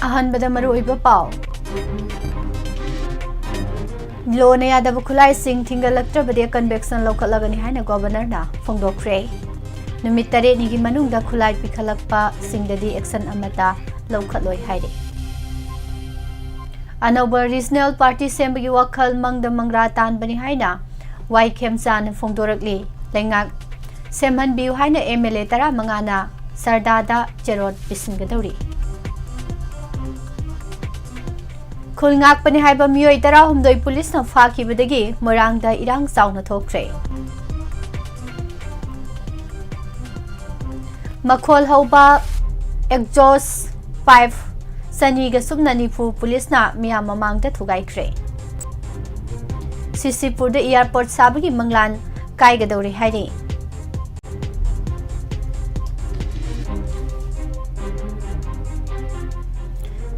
ꯑꯍꯥꯟꯕꯗ ꯃꯔꯨꯑꯣꯏꯕ ꯄꯥꯎ ꯂꯣꯅ ꯌꯥꯗꯕ ꯈꯨꯠꯂꯥꯏꯁꯤꯡ ꯊꯤꯡꯒꯠꯂꯛꯇ꯭ꯔꯕꯗꯤ ꯀꯟꯚꯦꯛꯁꯟ ꯂꯧꯈꯠꯂꯒꯅꯤ ꯍꯥꯏꯅ ꯒꯣꯚꯔꯅꯔꯅ ꯐꯣꯡꯗꯣꯛꯈ꯭ꯔꯦ꯫ ꯅꯨꯃꯤꯠ 8ꯅꯤꯒꯤ ꯃꯅꯨꯡꯗ ꯈꯨꯠꯂꯥꯏ ꯄꯤꯈꯠꯂꯛꯄꯁꯤꯡꯗꯗꯤ ꯑꯦꯛꯁꯟ ꯑꯃꯠꯇ ꯂꯧꯈꯠꯂꯣꯏ ꯍꯥꯏꯔꯤ꯫ ꯑꯅꯧꯕ ꯔꯤꯖꯅꯦꯜ ꯄꯥꯔꯇꯤ ꯁꯦꯝꯕꯒꯤ ꯋꯥꯈꯜ ꯃꯪꯗ ꯃꯪꯒ꯭ꯔꯥ ꯇꯥꯟꯕꯅꯤ ꯍꯥꯏꯅ ꯋꯥꯏ ꯈꯦꯝꯆꯥꯅ ꯐꯣꯡꯗꯣꯔꯛꯂꯤ꯫ ꯂꯩꯉꯥꯛ ꯁꯦꯝꯍꯟꯕꯤꯌꯨ ꯍꯥꯏꯅ MLA 15ꯅ ꯁꯔꯗꯥꯗ ꯆꯦꯔꯣꯜ ꯄꯤꯁꯤꯟꯒꯗꯧꯔꯤ꯫ ꯈꯨꯜ ꯉꯥꯛꯄꯅꯤ ꯍꯥꯏꯕ ꯃꯤꯑꯣꯏ 16 ꯄꯨꯂꯤꯁꯅ ꯐꯥꯈꯤꯕꯗꯒꯤ ꯃꯣꯏꯔꯥꯡꯗ ꯏꯔꯥꯡ ꯆꯥꯎꯅ ꯊꯣꯛꯈ꯭ꯔꯦ꯫ ꯃꯈꯣꯜ ꯍꯧꯕ ꯑꯦꯛꯖꯣꯁ ꯄꯥꯏꯞ ꯆꯅꯤꯒ ꯁꯨꯞꯅ 90 ꯄꯨꯂꯤꯁꯅ ꯃꯤꯌꯥꯝ ꯃꯃꯥꯡꯗ ꯊꯨꯒꯥꯏꯈ꯭ꯔꯦ꯫ ꯁꯤꯁꯤꯄꯨꯔꯗ ꯏꯌꯥꯔꯄꯣꯔꯠ ꯁꯥꯕꯒꯤ ꯃꯪꯂꯥꯟ ꯀꯥꯏꯒꯗꯧꯔꯦ ꯍꯥꯏꯔꯤ꯫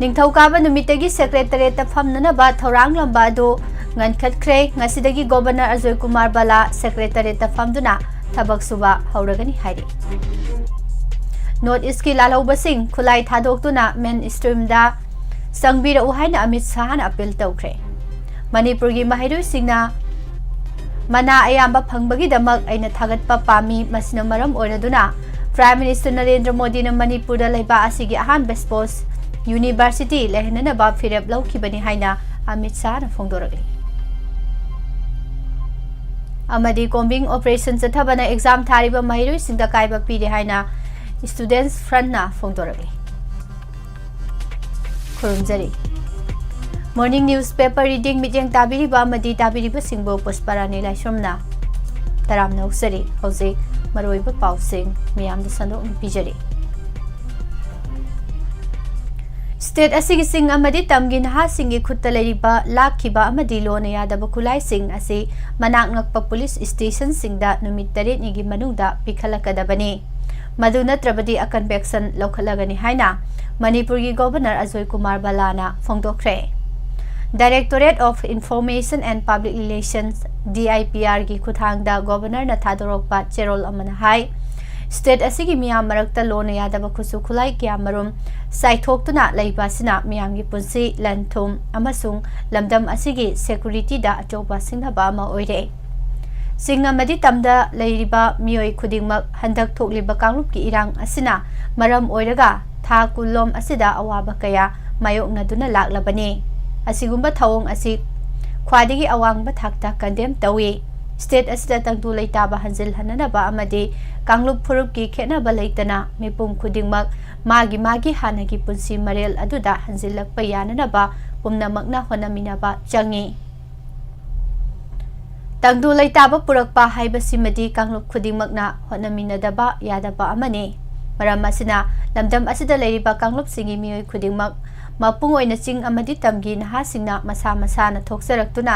ꯅꯤꯡꯊꯧꯀꯥꯕ ꯅꯨꯃꯤꯠꯇꯒꯤ ꯁꯦꯀ꯭ꯔꯦꯇꯔꯤꯌꯦꯠꯇ ꯐꯝꯅꯅꯕ ꯊꯧꯔꯥꯡꯂꯝꯕ ꯑꯗꯨ ꯉꯟꯈꯠꯈ꯭ꯔꯦ꯫ ꯉꯁꯤꯗꯒꯤ ꯒꯣꯚꯔꯅꯔ ꯑꯖꯣꯏ ꯀꯨꯃꯥꯔ ꯕꯥꯂꯥ ꯁꯦꯀ꯭ꯔꯦꯇꯔꯤꯌꯦꯠꯇ ꯐꯝꯗꯨꯅ ꯊꯕꯛ ꯁꯨꯕ ꯍꯧꯔꯒꯅꯤ ꯍꯥꯏꯔꯤ꯫ ꯅꯣꯔꯊ ꯏꯁꯀꯤ ꯂꯥꯜꯍꯧꯕꯁꯤꯡ ꯈꯨꯠꯂꯥꯏ ꯊꯥꯗꯣꯛꯇꯨꯅ ꯃꯦꯟ ꯁ꯭ꯇ꯭ꯔꯤꯝꯗ ꯆꯪꯕꯤꯔꯛꯎ ꯍꯥꯏꯅ ꯑꯃꯤꯠ ꯁꯥꯍꯅ ꯑꯄꯤꯜ ꯇꯧꯈ꯭ꯔꯦ꯫ ꯃꯅꯤꯄꯨꯔꯒꯤ ꯃꯍꯩꯔꯣꯏꯁꯤꯡꯅ ꯃꯅꯥ ꯑꯌꯥꯝꯕ ꯐꯪꯕꯒꯤꯗꯃꯛ ꯑꯩꯅ ꯊꯥꯒꯠꯄ ꯄꯥꯝꯃꯤ꯫ ꯃꯁꯤꯅ ꯃꯔꯝ ꯑꯣꯏꯔꯗꯨꯅ ꯄ꯭ꯔꯥꯏꯝ ꯃꯤꯅꯤꯁꯇꯔ ꯅꯔꯦꯟꯗ꯭ꯔ ꯃꯣꯗꯤꯅ ꯃꯅꯤꯄꯨꯔꯗ ꯂꯩꯕꯥꯛ ꯑꯁꯤꯒꯤ ꯑꯍꯥꯟꯕ ꯁ꯭ꯄꯣꯔꯠꯁ ꯌꯨꯅꯤꯚꯔꯁꯤꯇꯤ ꯂꯩꯍꯟꯅꯅꯕ ꯐꯤꯔꯦꯞ ꯂꯧꯈꯤꯕꯅꯤ ꯍꯥꯏꯅ ꯑꯃꯤꯠ ꯁꯥꯍꯅ ꯐꯣꯡꯗꯣꯔꯛꯂꯤ꯫ ꯑꯃꯗꯤ ꯀꯣꯝꯕꯤꯡ ꯑꯣꯄꯔꯦꯁꯟ ꯆꯠꯊꯕꯅ ꯑꯦꯛꯖꯥꯝ ꯊꯥꯔꯤꯕ ꯃꯍꯩꯔꯣꯏꯁꯤꯡꯗ ꯑꯀꯥꯏꯕ ꯄꯤꯔꯦ ꯍꯥꯏꯅ ꯁ꯭ꯇꯨꯗꯦꯟꯠꯁ ꯐ꯭ꯔꯟꯠꯅ ꯐꯣꯡꯗꯣꯔꯛꯂꯤ꯫ ꯈꯨꯔꯨꯝꯖꯔꯤ꯫ ꯃꯣꯔꯅꯤꯡ ꯅ꯭ꯌꯨꯁ ꯄꯦꯄꯔ ꯔꯤꯗꯤꯡ ꯃꯤꯠꯌꯦꯡ ꯇꯥꯕꯤꯔꯤꯕ ꯑꯃꯗꯤ ꯇꯥꯕꯤꯔꯤꯕꯁꯤꯡꯕꯨ ꯄꯨꯁꯄꯔꯥꯅꯤ ꯂꯥꯏꯁ꯭ꯔꯝꯅ ꯇꯔꯥꯝꯅ ꯑꯣꯛꯆꯔꯤ꯫ ꯍꯧꯖꯤꯛ ꯃꯔꯨꯑꯣꯏꯕ ꯄꯥꯎꯁꯤꯡ ꯃꯤꯌꯥꯝꯗ ꯁꯟꯗꯣꯛꯅ ꯄꯤꯖꯔꯤ꯫ ꯁ꯭ꯇꯦꯠ ꯑꯁꯤꯒꯤ ꯆꯤꯡ ꯑꯃꯗꯤ ꯇꯝꯒꯤ ꯅꯍꯥꯁꯤꯡꯒꯤ ꯈꯨꯠꯇ ꯂꯩꯔꯤꯕ ꯂꯥꯛꯈꯤꯕ ꯑꯃꯗꯤ ꯂꯣꯅ ꯌꯥꯗꯕ ꯈꯨꯠꯂꯥꯏꯁꯤꯡ ꯑꯁꯤ ꯃꯅꯥꯛ ꯅꯛꯄ ꯄꯨꯂꯤꯁ ꯁ꯭ꯇꯦꯁꯟꯁꯤꯡꯗ ꯅꯨꯃꯤꯠ 8ꯅꯤꯒꯤ ꯃꯅꯨꯡꯗ ꯄꯤꯈꯠꯂꯛꯀꯗꯕꯅꯤ꯫ ꯃꯗꯨ ꯅꯠꯇ꯭ꯔꯕꯗꯤ ꯑꯀꯟꯚꯦꯛꯁꯟ ꯂꯧꯈꯠꯂꯒꯅꯤ ꯍꯥꯏꯅ ꯃꯅꯤꯄꯨꯔꯒꯤ ꯒꯣꯚꯔꯅꯔ ꯑꯖꯣꯏ ꯀꯨꯃꯥꯔ ꯕꯥꯂꯥꯅ ꯐꯣꯡꯗꯣꯛꯈ꯭ꯔꯦ꯫ Directorate of information and public relations DIPRꯒꯤ ꯈꯨꯠꯊꯥꯡꯗ ꯒꯣꯚꯔꯅꯔꯅ ꯊꯥꯗꯣꯔꯛꯄ ꯆꯦꯔꯣꯜ ꯑꯃꯅ ꯍꯥꯏ ꯁ꯭ꯇꯦꯠ ꯑꯁꯤꯒꯤ ꯃꯤꯌꯥꯝ ꯃꯔꯛꯇ ꯂꯣꯅ ꯌꯥꯗꯕ ꯈꯨꯠꯁꯨ ꯈꯨꯠꯂꯥꯏ ꯀꯌꯥꯃꯔꯨꯝ ꯆꯥꯏꯊꯣꯛꯇꯨꯅ ꯂꯩꯕ ꯑꯁꯤꯅ ꯃꯤꯌꯥꯝꯒꯤ ꯄꯨꯟꯁꯤ ꯂꯟ ꯊꯨꯝ ꯑꯃꯁꯨꯡ ꯂꯝꯗꯝ ꯑꯁꯤꯒꯤ ꯁꯦꯀ꯭ꯌꯨꯔꯤꯇꯤꯗ ꯑꯆꯧꯕ ꯁꯤꯡꯅꯕ ꯑꯃ ꯑꯣꯏꯔꯦ꯫ ꯆꯤꯡ ꯑꯃꯗꯤ ꯇꯝꯗ ꯂꯩꯔꯤꯕ ꯃꯤꯑꯣꯏ ꯈꯨꯗꯤꯡꯃꯛ ꯍꯟꯗꯛ ꯊꯣꯛꯂꯤꯕ ꯀꯥꯡꯂꯨꯞꯀꯤ ꯏꯔꯥꯡ ꯑꯁꯤꯅ ꯃꯔꯝ ꯑꯣꯏꯔꯒ ꯊꯥ ꯀꯨꯟꯂꯣꯝ ꯑꯁꯤꯗ ꯑꯋꯥꯕ ꯀꯌꯥ ꯃꯥꯌꯣꯛꯅꯗꯨꯅ ꯂꯥꯛꯂꯕꯅꯤ꯫ ꯑꯁꯤꯒꯨꯝꯕ ꯊꯧꯑꯣꯡ ꯑꯁꯤ ꯈ꯭ꯋꯥꯏꯗꯒꯤ ꯑꯋꯥꯡꯕ ꯊꯥꯛꯇ ꯀꯟꯗꯦꯝ ꯇꯧꯏ꯫ ꯁ꯭ꯇꯦꯠ ꯑꯁꯤꯗ ꯇꯪꯗꯨ ꯂꯩꯇꯥꯕ ꯍꯟꯖꯤꯜꯍꯟꯅꯅꯕ ꯑꯃꯗꯤ ꯀꯥꯡꯂꯨꯞ ꯐꯨꯔꯨꯞꯀꯤ ꯈꯦꯠꯅꯕ ꯂꯩꯇꯅ ꯃꯤꯄꯨꯝ ꯈꯨꯗꯤꯡꯃꯛ ꯃꯥꯒꯤ ꯍꯥꯟꯅꯒꯤ ꯄꯨꯟꯁꯤ ꯃꯔꯦꯜ ꯑꯗꯨꯗ ꯍꯟꯖꯤꯜꯂꯛꯄ ꯌꯥꯅꯅꯕ ꯄꯨꯝꯅꯃꯛꯅ ꯍꯣꯠꯅꯃꯤꯟꯅꯕ ꯆꯪꯏ꯫ ꯇꯪꯗꯨ ꯂꯩꯇꯥꯕ ꯄꯨꯔꯛꯄ ꯍꯥꯏꯕꯁꯤꯃꯗꯤ ꯀꯥꯡꯂꯨꯞ ꯈꯨꯗꯤꯡꯃꯛꯅ ꯍꯣꯠꯅꯃꯤꯟꯅꯗꯕ ꯌꯥꯗꯕ ꯑꯃꯅꯤ꯫ ꯃꯔꯝ ꯑꯁꯤꯅ ꯂꯝꯗꯝ ꯑꯁꯤꯗ ꯂꯩꯔꯤꯕ ꯀꯥꯡꯂꯨꯞꯁꯤꯡꯒꯤ ꯃꯤꯑꯣꯏ ꯈꯨꯗꯤꯡꯃꯛ ꯃꯄꯨꯡ ꯑꯣꯏꯅ ꯆꯤꯡ ꯑꯃꯗꯤ ꯇꯝꯒꯤ ꯅꯍꯥꯁꯤꯡꯅ ꯃꯁꯥ ꯃꯁꯥꯅ ꯊꯣꯛꯆꯔꯛꯇꯨꯅ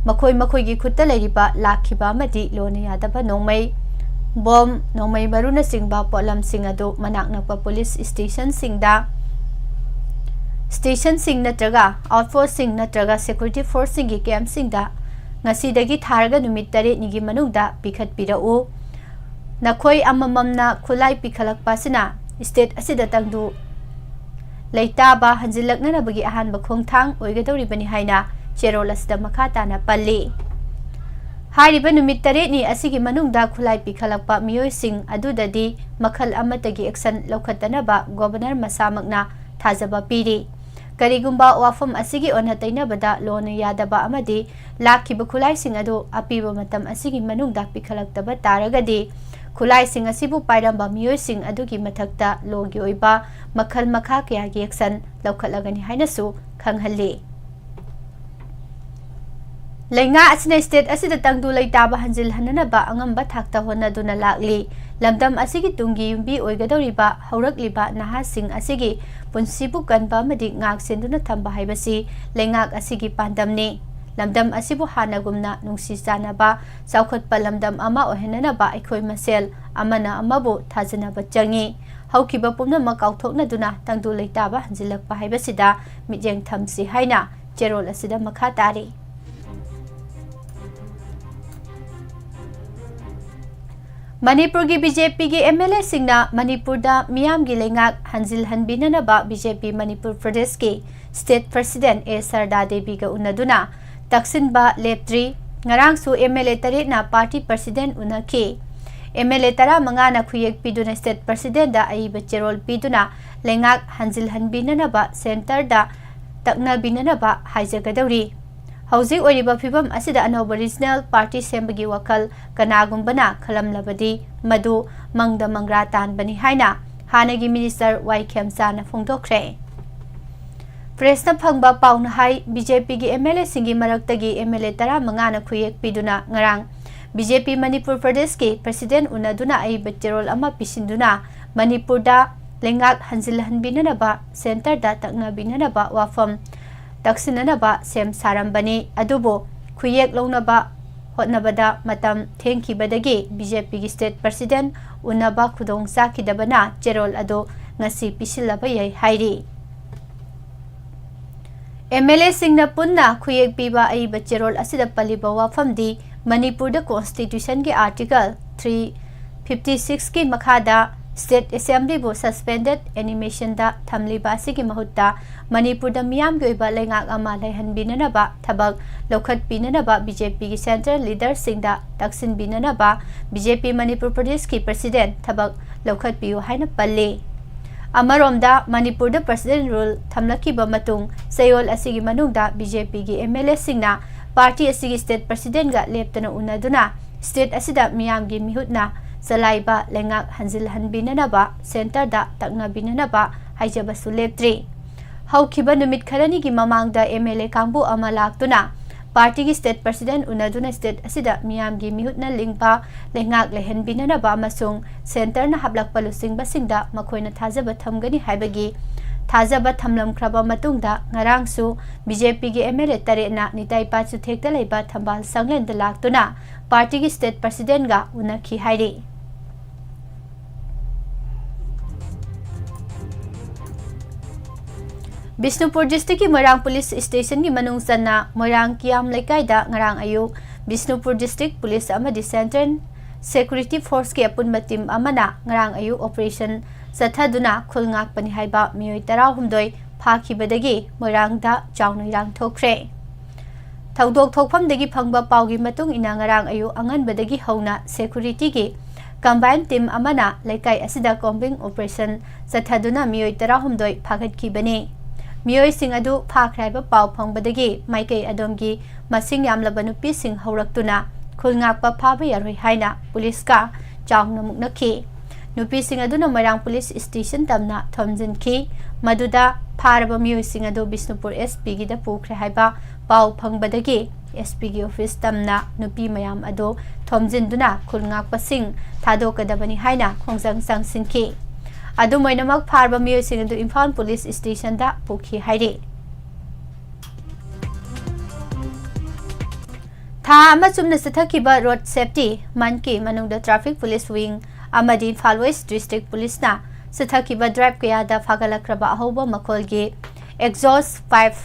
ꯃꯈꯣꯏꯒꯤ ꯈꯨꯠꯇ ꯂꯩꯔꯤꯕ ꯂꯥꯛꯈꯤꯕ ꯑꯃꯗꯤ ꯂꯣꯅ ꯌꯥꯗꯕ ꯅꯣꯡꯃꯩ, ꯕꯣꯝ, ꯅꯣꯡꯃꯩ ꯃꯔꯨꯅꯆꯤꯡꯕ ꯄꯣꯠꯂꯝꯁꯤꯡ ꯑꯗꯨ ꯃꯅꯥꯛ ꯅꯛꯄ ꯄꯨꯂꯤꯁ ꯁ꯭ꯇꯦꯁꯟꯁꯤꯡ ꯅꯠꯇ꯭ꯔꯒ ꯑꯥꯎꯠꯄꯣꯁꯁꯤꯡ ꯅꯠꯇ꯭ꯔꯒ ꯁꯦꯀ꯭ꯌꯨꯔꯤꯇꯤ ꯐꯣꯔꯁꯁꯤꯡꯒꯤ ꯀꯦꯝꯞꯁꯤꯡꯗ ꯉꯁꯤꯗꯒꯤ ꯊꯥꯔꯒ ꯅꯨꯃꯤꯠ 8ꯅꯤꯒꯤ ꯃꯅꯨꯡꯗ ꯄꯤꯈꯠꯄꯤꯔꯛꯎ꯫ ꯅꯈꯣꯏ ꯑꯃꯃꯝꯅ ꯈꯨꯠꯂꯥꯏ ꯄꯤꯈꯠꯂꯛꯄ ꯑꯁꯤꯅ ꯁ꯭ꯇꯦꯠ ꯑꯁꯤꯗ ꯇꯪꯗꯨ ꯂꯩꯇꯥꯕ ꯍꯟꯖꯤꯜꯂꯛꯅꯅꯕꯒꯤ ꯑꯍꯥꯟꯕ ꯈꯣꯡꯊꯥꯡ ꯑꯣꯏꯒꯗꯧꯔꯤꯕꯅꯤ ꯍꯥꯏꯅ ꯆꯦꯔꯣꯜ ꯑꯁꯤꯗ ꯃꯈꯥ ꯇꯥꯅ ꯄꯜꯂꯤ꯫ ꯍꯥꯏꯔꯤꯕ ꯅꯨꯃꯤꯠ 8ꯅꯤ ꯑꯁꯤꯒꯤ ꯃꯅꯨꯡꯗ ꯈꯨꯠꯂꯥꯏ ꯄꯤꯈꯠꯂꯛꯄ ꯃꯤꯑꯣꯏꯁꯤꯡ ꯑꯗꯨꯗꯗꯤ ꯃꯈꯜ ꯑꯃꯠꯇꯒꯤ ꯑꯦꯛꯁꯟ ꯂꯧꯈꯠꯇꯅꯕ ꯒꯣꯚꯔꯅꯔ ꯃꯁꯥꯃꯛꯅ ꯊꯥꯖꯕ ꯄꯤꯔꯤ꯫ ꯀꯔꯤꯒꯨꯝꯕ ꯋꯥꯐꯝ ꯑꯁꯤꯒꯤ ꯑꯣꯟꯅ ꯇꯩꯅꯕꯗ ꯂꯣꯅ ꯌꯥꯗꯕ ꯑꯃꯗꯤ ꯂꯥꯛꯈꯤꯕ ꯈꯨꯠꯂꯥꯏꯁꯤꯡ ꯑꯗꯨ ꯑꯄꯤꯕ ꯃꯇꯝ ꯑꯁꯤꯒꯤ ꯃꯅꯨꯡꯗ ꯄꯤꯈꯠꯂꯛꯇꯕ ꯇꯥꯔꯒꯗꯤ ꯈꯨꯠꯂꯥꯏꯁꯤꯡ ꯑꯁꯤꯕꯨ ꯄꯥꯏꯔꯝꯕ ꯃꯤꯑꯣꯏꯁꯤꯡ ꯑꯗꯨꯒꯤ ꯃꯊꯛꯇ ꯂꯣꯒꯤ ꯑꯣꯏꯕ ꯃꯈꯜ ꯃꯈꯥ ꯀꯌꯥꯒꯤ ꯑꯦꯛꯁꯟ ꯂꯧꯈꯠꯂꯒꯅꯤ ꯍꯥꯏꯅꯁꯨ ꯈꯪꯍꯜꯂꯤ꯫ ꯂꯩꯉꯥꯛ ꯑꯁꯤꯅ ꯁ꯭ꯇꯦꯠ ꯑꯁꯤꯗ ꯇꯪꯗꯨ ꯂꯩꯇꯥꯕ ꯍꯟꯖꯤꯜꯍꯟꯅꯅꯕ ꯑꯉꯝꯕ ꯊꯥꯛꯇ ꯍꯣꯠꯅꯗꯨꯅ ꯂꯥꯛꯂꯤ꯫ ꯂꯝꯗꯝ ꯑꯁꯤꯒꯤ ꯇꯨꯡꯒꯤ ꯌꯨꯝꯕꯤ ꯑꯣꯏꯒꯗꯧꯔꯤꯕ ꯍꯧꯔꯛꯂꯤꯕ ꯅꯍꯥꯁꯤꯡ ꯑꯁꯤꯒꯤ ꯄꯨꯟꯁꯤꯕꯨ ꯀꯟꯕ ꯑꯃꯗꯤ ꯉꯥꯛ ꯁꯦꯟꯗꯨꯅ ꯊꯝꯕ ꯍꯥꯏꯕꯁꯤ ꯂꯩꯉꯥꯛ ꯑꯁꯤꯒꯤ ꯄꯥꯟꯗꯝꯅꯤ꯫ ꯂꯝꯗꯝ ꯑꯁꯤꯕꯨ ꯍꯥꯟꯅꯒꯨꯝꯅ ꯅꯨꯡꯁꯤ ꯆꯥꯟꯅꯕ ꯆꯥꯎꯈꯠꯄ ꯂꯝꯗꯝ ꯑꯃ ꯑꯣꯏꯍꯟꯅꯅꯕ ꯑꯩꯈꯣꯏ ꯃꯁꯦꯜ ꯑꯃꯅ ꯑꯃꯕꯨ ꯊꯥꯖꯅꯕ ꯆꯪꯏ꯫ ꯍꯧꯈꯤꯕ ꯄꯨꯝꯅꯃꯛ ꯀꯥꯎꯊꯣꯛꯅꯗꯨꯅ ꯇꯪꯗꯨ ꯂꯩꯇꯥꯕ ꯍꯟꯖꯤꯜꯂꯛꯄ ꯍꯥꯏꯕꯁꯤꯗ ꯃꯤꯠꯌꯦꯡ ꯊꯝꯁꯤ ꯍꯥꯏꯅ ꯆꯦꯔꯣꯜ ꯑꯁꯤꯗ ꯃꯈꯥ ꯇꯥꯔꯤ꯫ Manipur BJP की MLA सिंगना Manipur दा मियाम की लेंगाक हंजिल हनबिननबा BJP Manipur Pradesh की State President A Sarda Devi का उन्नदुना तक्सिनबा लेप्त्री ngarangsu MLA tarit na party president unaki MLA tara mangana khuyek piduna state president da ai becherol piduna lengak hanjil hanbinana ba center da takna binana ba haijagadawri hauji oriba phibam asida anoba regional party sembagi wakal kanagumbana khalamlabadi madu mangda mangra tan bani haina hanagi minister YKM sana phongdokre Presna phangba pauna hai BJP की MLA सिंगी मरक्तगी MLA तरा मंगाना खुयेक पिदुना ngarang BJP Manipur Pradesh के president unaduna ai becherol ama pisinduna Manipur da lengak hanjil hanbinana ba center da takna binana ba WAPHAM taksinana ba sem sarambani adubo khuyek longna ba hotnabada matam thenki badagi BJP की state president unaba khudong sakidabana cherol ado ngasi pisilaba yai hairi MLA सिंगना पुन्ना खुयेक पीबा आई बच्चेरोल असिदा पलिबा वाफम दी Manipur the constitution के article 356 की मखादा state assembly बो suspended animation दा थमलिबा सिगी महुत्ता Manipur the मियाम के ओइबा लेंगाक अमा लेहनबिननबा थबक लौखत पिननबा बीजेपी की सेंट्रल लीडर सिंगदा तक्सिन बिननबा बीजेपी मणिपुर प्रदेश की प्रेसिडेंट थबक लौखत पियो हाइना पल्ले अमरोमदा मणिपुर द प्रेसिडेंट रूल थमलकीबा मतुंग सयोल असिगी मनुंगदा बीजेपी की MLA सिंगना पार्टी असिगी स्टेट प्रेसिडेंट गा लेप्तना उनदुना स्टेट असिदा मियाम गी मिहुतना चलाइबा लेंगाक हंजिल हनबिननबा सेंटर दा तकना बिननबा हाइजबसु लेप्त्री हौखिबा नुमित खरनी की ममांगदा MLA कांबु अमा लाक्तुना पार्टी की स्टेट प्रेसिडेंट उनदुना स्टेट असिदा मियाम गी मिहुतना लिंगपा लेंगाक लेहनबिननबा मसुंग सेंटर ना हबलक पलुसिंगबा सिंगदा मखोइना थाजबा थमगनी हाइबगी थाजबा थमलमख्रबा मतुंगदा ngarangsu BJP की MLA taretna nitai pachu thekta leiba thambal sanglen da laktuna party की state president ga unakhi hairi Bishnupur district की मोरांग पुलिस स्टेशन की मनुंग सन्ना मोरांग कियाम लेकाइदा ngarang ayuk Bishnupur district police अमदि सेंट्रल सिक्योरिटी फोर्स के अपुनबा टीम अमना ngarang ayuk operation सथादुना खुलंगाक पनि हाइबा मियोय 13 फाखिबदगी मोरांगदा चाउनइरांग थोखरे थौदोक थोकफमदगी फंगबा पाउगी मतुंग इना ngarang ayuk अंगनबदगी हौना सिक्योरिटी की कंबाइन टीम अमना लेकाइ असिदा कॉम्बिंग ऑपरेशन सथादुना मियोय 13 फागतखिबने मियोय सिंह अदु फाख्राइबा पाउ फंगबदगी माइकै अदोमगी मसिंग यामलबा नुपी सिंह हौरक्तुना खुलंगाकपा फाबा यारोय हाइना पुलिस का चाउना मुकनखि नुपी सिंह अदुना मोरांग पुलिस स्टेशन तमना थमजिनखि मदुदा फारबा मियोय सिंह अदु बिष्णुपुर SP गी दा पुख्रे हाइबा पाउ फंगबदगी SP गी ऑफिस तमना नुपी मयाम अदो थमजिनदुना खुलंगाकपा सिंह थादोकदबनी हाइना खोंजंग संगसिनखि अदुमैनमक फारबा मियोय सिंह अदु इम्फाल पुलिस स्टेशन दा पुखि हाइरे था अमा चुमना सथखिबा रोड सेफ्टी मनकी मनुंगदा ट्रैफिक पुलिस विंग अमदि इम्फाल वेस्ट डिस्ट्रिक्ट पुलिस ना सथखिबा ड्राइव कयादा फागलक्रबा अहोबा मखोलगी एग्जॉस्ट 5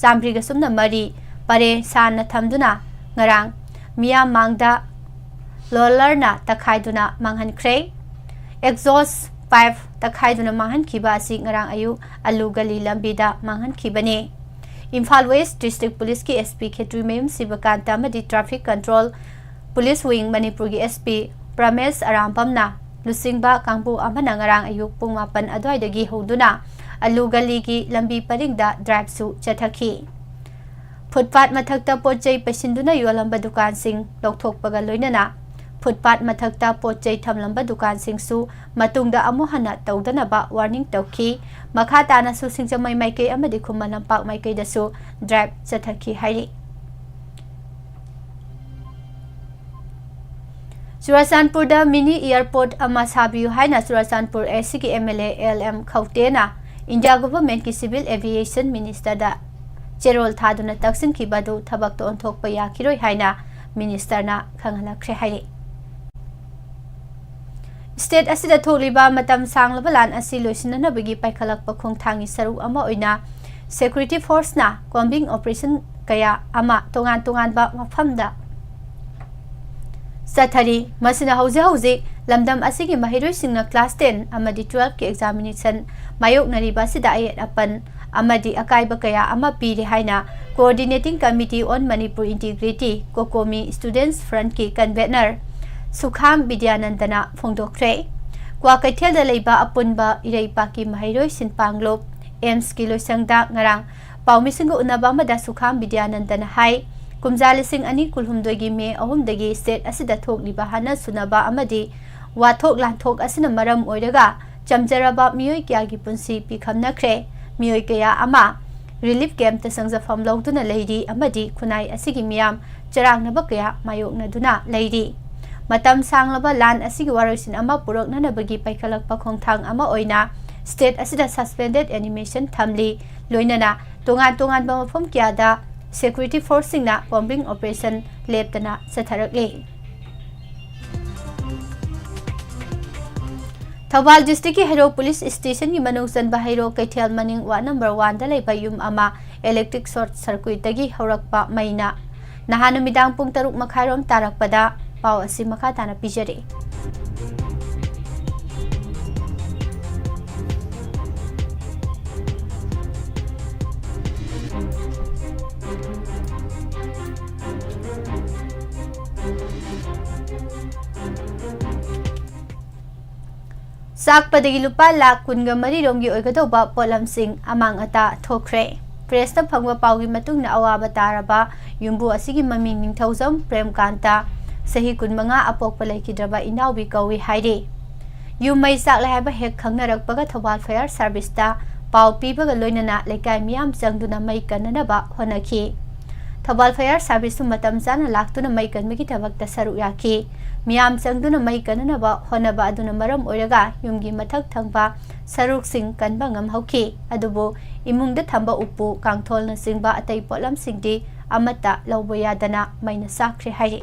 सामब्रिगा सुमना मरी परे सान थमदुना ngarang मियाम मांगदा लोलरना तखाइदुना मांगहनख्रे एग्जॉस्ट 5 तखाइदुना मांगहनखिबा असि ngarang ayu alu gali lambida मांगहनखिबने इम्फाल वेस्ट डिस्ट्रिक्ट पुलिस की SP खेतुमेम सिबकांता मदि traffic control police wing Manipur की SP प्रमेश अरामपमना लुसिंगबा कांगबु अमना ngarang ayuk pung 8 adwaidagi hoduna alu gali की लंबी परिंगदा ड्राइव सु चथखि फुटपाथ मथक्ता पोचै पेसिंदुना योलंबा दुकान सिंह लौथोकपगा लोइनना फुटपाथ मथक्ता पोचै थमलंबा दुकान सिंहसु मतुंगदा अमुहना तौदनबा वार्निंग तौखि मखा तानासु सिंजमै माइकै अमदि खुमना पाक माइकैदसु ड्राइव चथखि हाइरि चुराचांदपुर दा मिनी एयरपोर्ट अमा साबियु हाइना चुराचांदपुर AC की MLA LM खौतेना इंडिया गवर्नमेंट की सिविल एविएशन मिनिस्टर दा चेरोल थादुना तक्सिन खिबदु थबक तो ओंथोकपा याखिरोय हाइना मिनिस्टर ना खंगलखरे हाइरि स्टेट असिदा थोलिबा मतम सांगलबा लान असि लोइसिननबगी पाइखलकपा खोंथांगी सरु अमा ओइना सिक्योरिटी फोर्स ना कॉम्बिंग ऑपरेशन कया अमा तोंगान तोंगान बा मफमदा Sathari, Masina Hauze, Lamdam Asigi Mahiro Singna Class 10, Amadi 12 ki examination, Mayok Nariba Sida Ayat Apan, Amadi Akai Bakaya Ama Piri Haina, Coordinating Committee on Manipur Integrity, Kokomi Students Front ki Convener, Sukham Bidyanandana Fongdokre, Kwakatel da Leiba Apunba Irei Paki Mahiro Sinpanglop, Ems Kilo Sangda Ngarang, Paumisingo Unabama da Sukham Bidyanandana Hai, Kumzalising ani kulhumdogi me ahumdagi state asida thok liba hana sunaba amadi wathok lanthok asina maram oiraga chamjaraba miyoi kya gi punsi pikhamnakre miyoi kaya ama relief camp ta sangjafam lawduna leidi amadi khunai asigi miyam charangnaba kaya mayokna duna leidi matam sanglaba lan asigi warosin ama purokna nabagi paikhalakpa khongthang ama oina state asida suspended animation thamli loinana tongan ba mafam kya da Security Forcing na bombing operation leptana satharakle. Thawal district Hero Police Station ki manungsan bahiro Kaithel Maning wa number 1 da leiba yum ama electric short circuit tagi horakpa maina nahanu midang pung 6 makharom tarakpada paw asi makha tana pijare. Sak padagi lupa lak kunga mari rongi oigadoba polam sing amang ata thokre. Press na phangwa pawgi matung na awaba taraba yumbu asigi maming ningthauzam Prem Kanta sahi kun manga apok palai kidraba inawi kawi haide. Yumai sak la haba hek khangnarak paga Thawal Fire Service ta paw pibaga loinana lekai miyam changduna mai kananaba honaki. Thawal Fire Service matam jana laktuna mai kanmigi thabakta saru yaki. Miyam changduna mai kananaba honaba aduna maram oiraga yumgi mathak thangba saruk sing kanba ngam hauki adubo imungda thamba upu kangthol na singba atai polam singdi amata lawboya dana maina sakre hairi.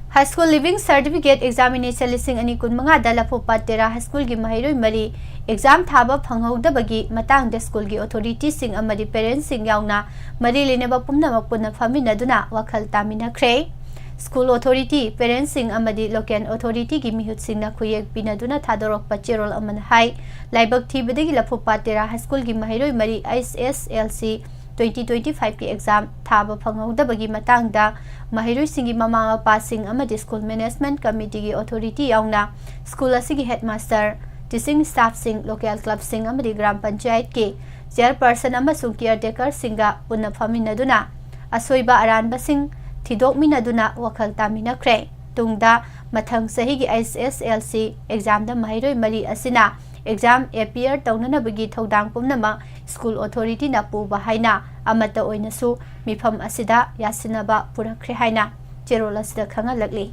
High School Living Certificate Examination lising ani kun manga dala phopa tera high school gi mahiroi mari exam thaba phanghaudabagi matang de school gi authority sing amadi parents sing yauna mari leneba pumna mapuna famina duna wakhal tamina khre school authority parents sing amadi local authority gi mihut sing na khuyek pina duna thadorok pachirol aman hai laibak thibadagi laphopa tera high school gi mahiroi mari ISSLC 2025 ki exam thaba phanghaudabagi matangda mahiroi singi mama mapa sing amadi school management committee gi authority yauna school asigi headmaster teaching staff sing local club sing amadi gram panchayat ki chairperson amasung caretaker singa punna faminaduna asoiba aranba sing thidokminaduna wakhal taminakre tungda mathang sahi gi ISSLC exam da mahiroi mari asina exam appear taunanabagi thodang pumnama school authority na puba haina amata oinasu mifam asida yasinaba purakre haina cherola sida khanga lagli.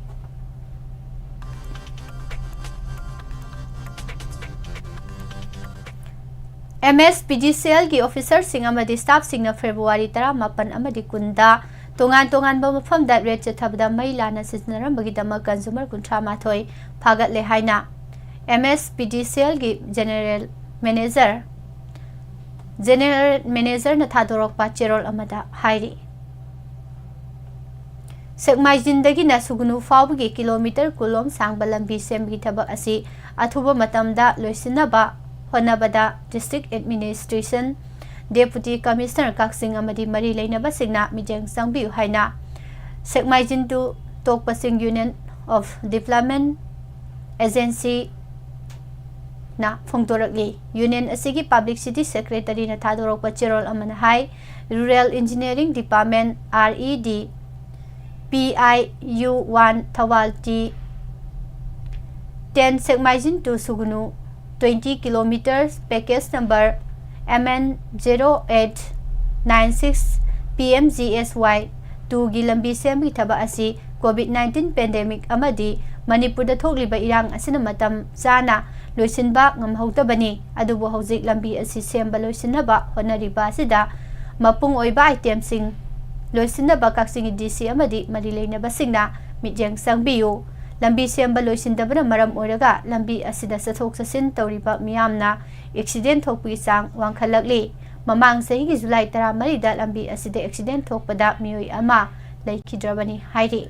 MS PGCL ki officer sing amadi staff sing na February 18 amadi kunda tongan ba mafam da red chathabda maila na sisnaram bagidama consumer kuntra mathoi phagat le haina MS PGCL ki general manager na thadorok pa cherol amada hairi sekmai jindagi na sugunu fawgi kilometer kulom sangba lambi semgi thabak asi athuba matamda loisinaba honabada district administration deputy commissioner kaksing amadi mari leinaba singna mijeng sangbi haina sekmai jintu tokpasing union of development agency na phongtorakli union asigi public city secretary na thadorok pachirol amana hai rural engineering department RED PIU1 Thawal T 10 sekmai to sugunu 20 kilometers package number MN0896 PMGSY 2 gilambi sembi thaba asi COVID-19 pandemic amadi Manipur da thokliba irang asina matam sana loisinba ngamhautabani adubo hojik lambi asi semba loisinaba honariba sida mapung oiba item sing loisinaba kaksing DC amadi marileinaba singna mijeng sangbiyo lambi semba loisindabana maram oiraga lambi asida sathok sasin tawriba miyamna accident thokpi sang wangkhalakli ꯃꯃꯥꯡ ꯆꯍꯤꯒꯤ ꯖꯨꯂꯥꯏ 13ꯗ ꯂꯝꯕꯤ ꯑꯁꯤꯗ accident ꯊꯣꯛꯄꯗ ꯃꯤꯑꯣꯏ ꯑꯃ ꯂꯩꯈꯤꯗ꯭ꯔꯕꯅꯤ ꯍꯥꯏꯔꯤ꯫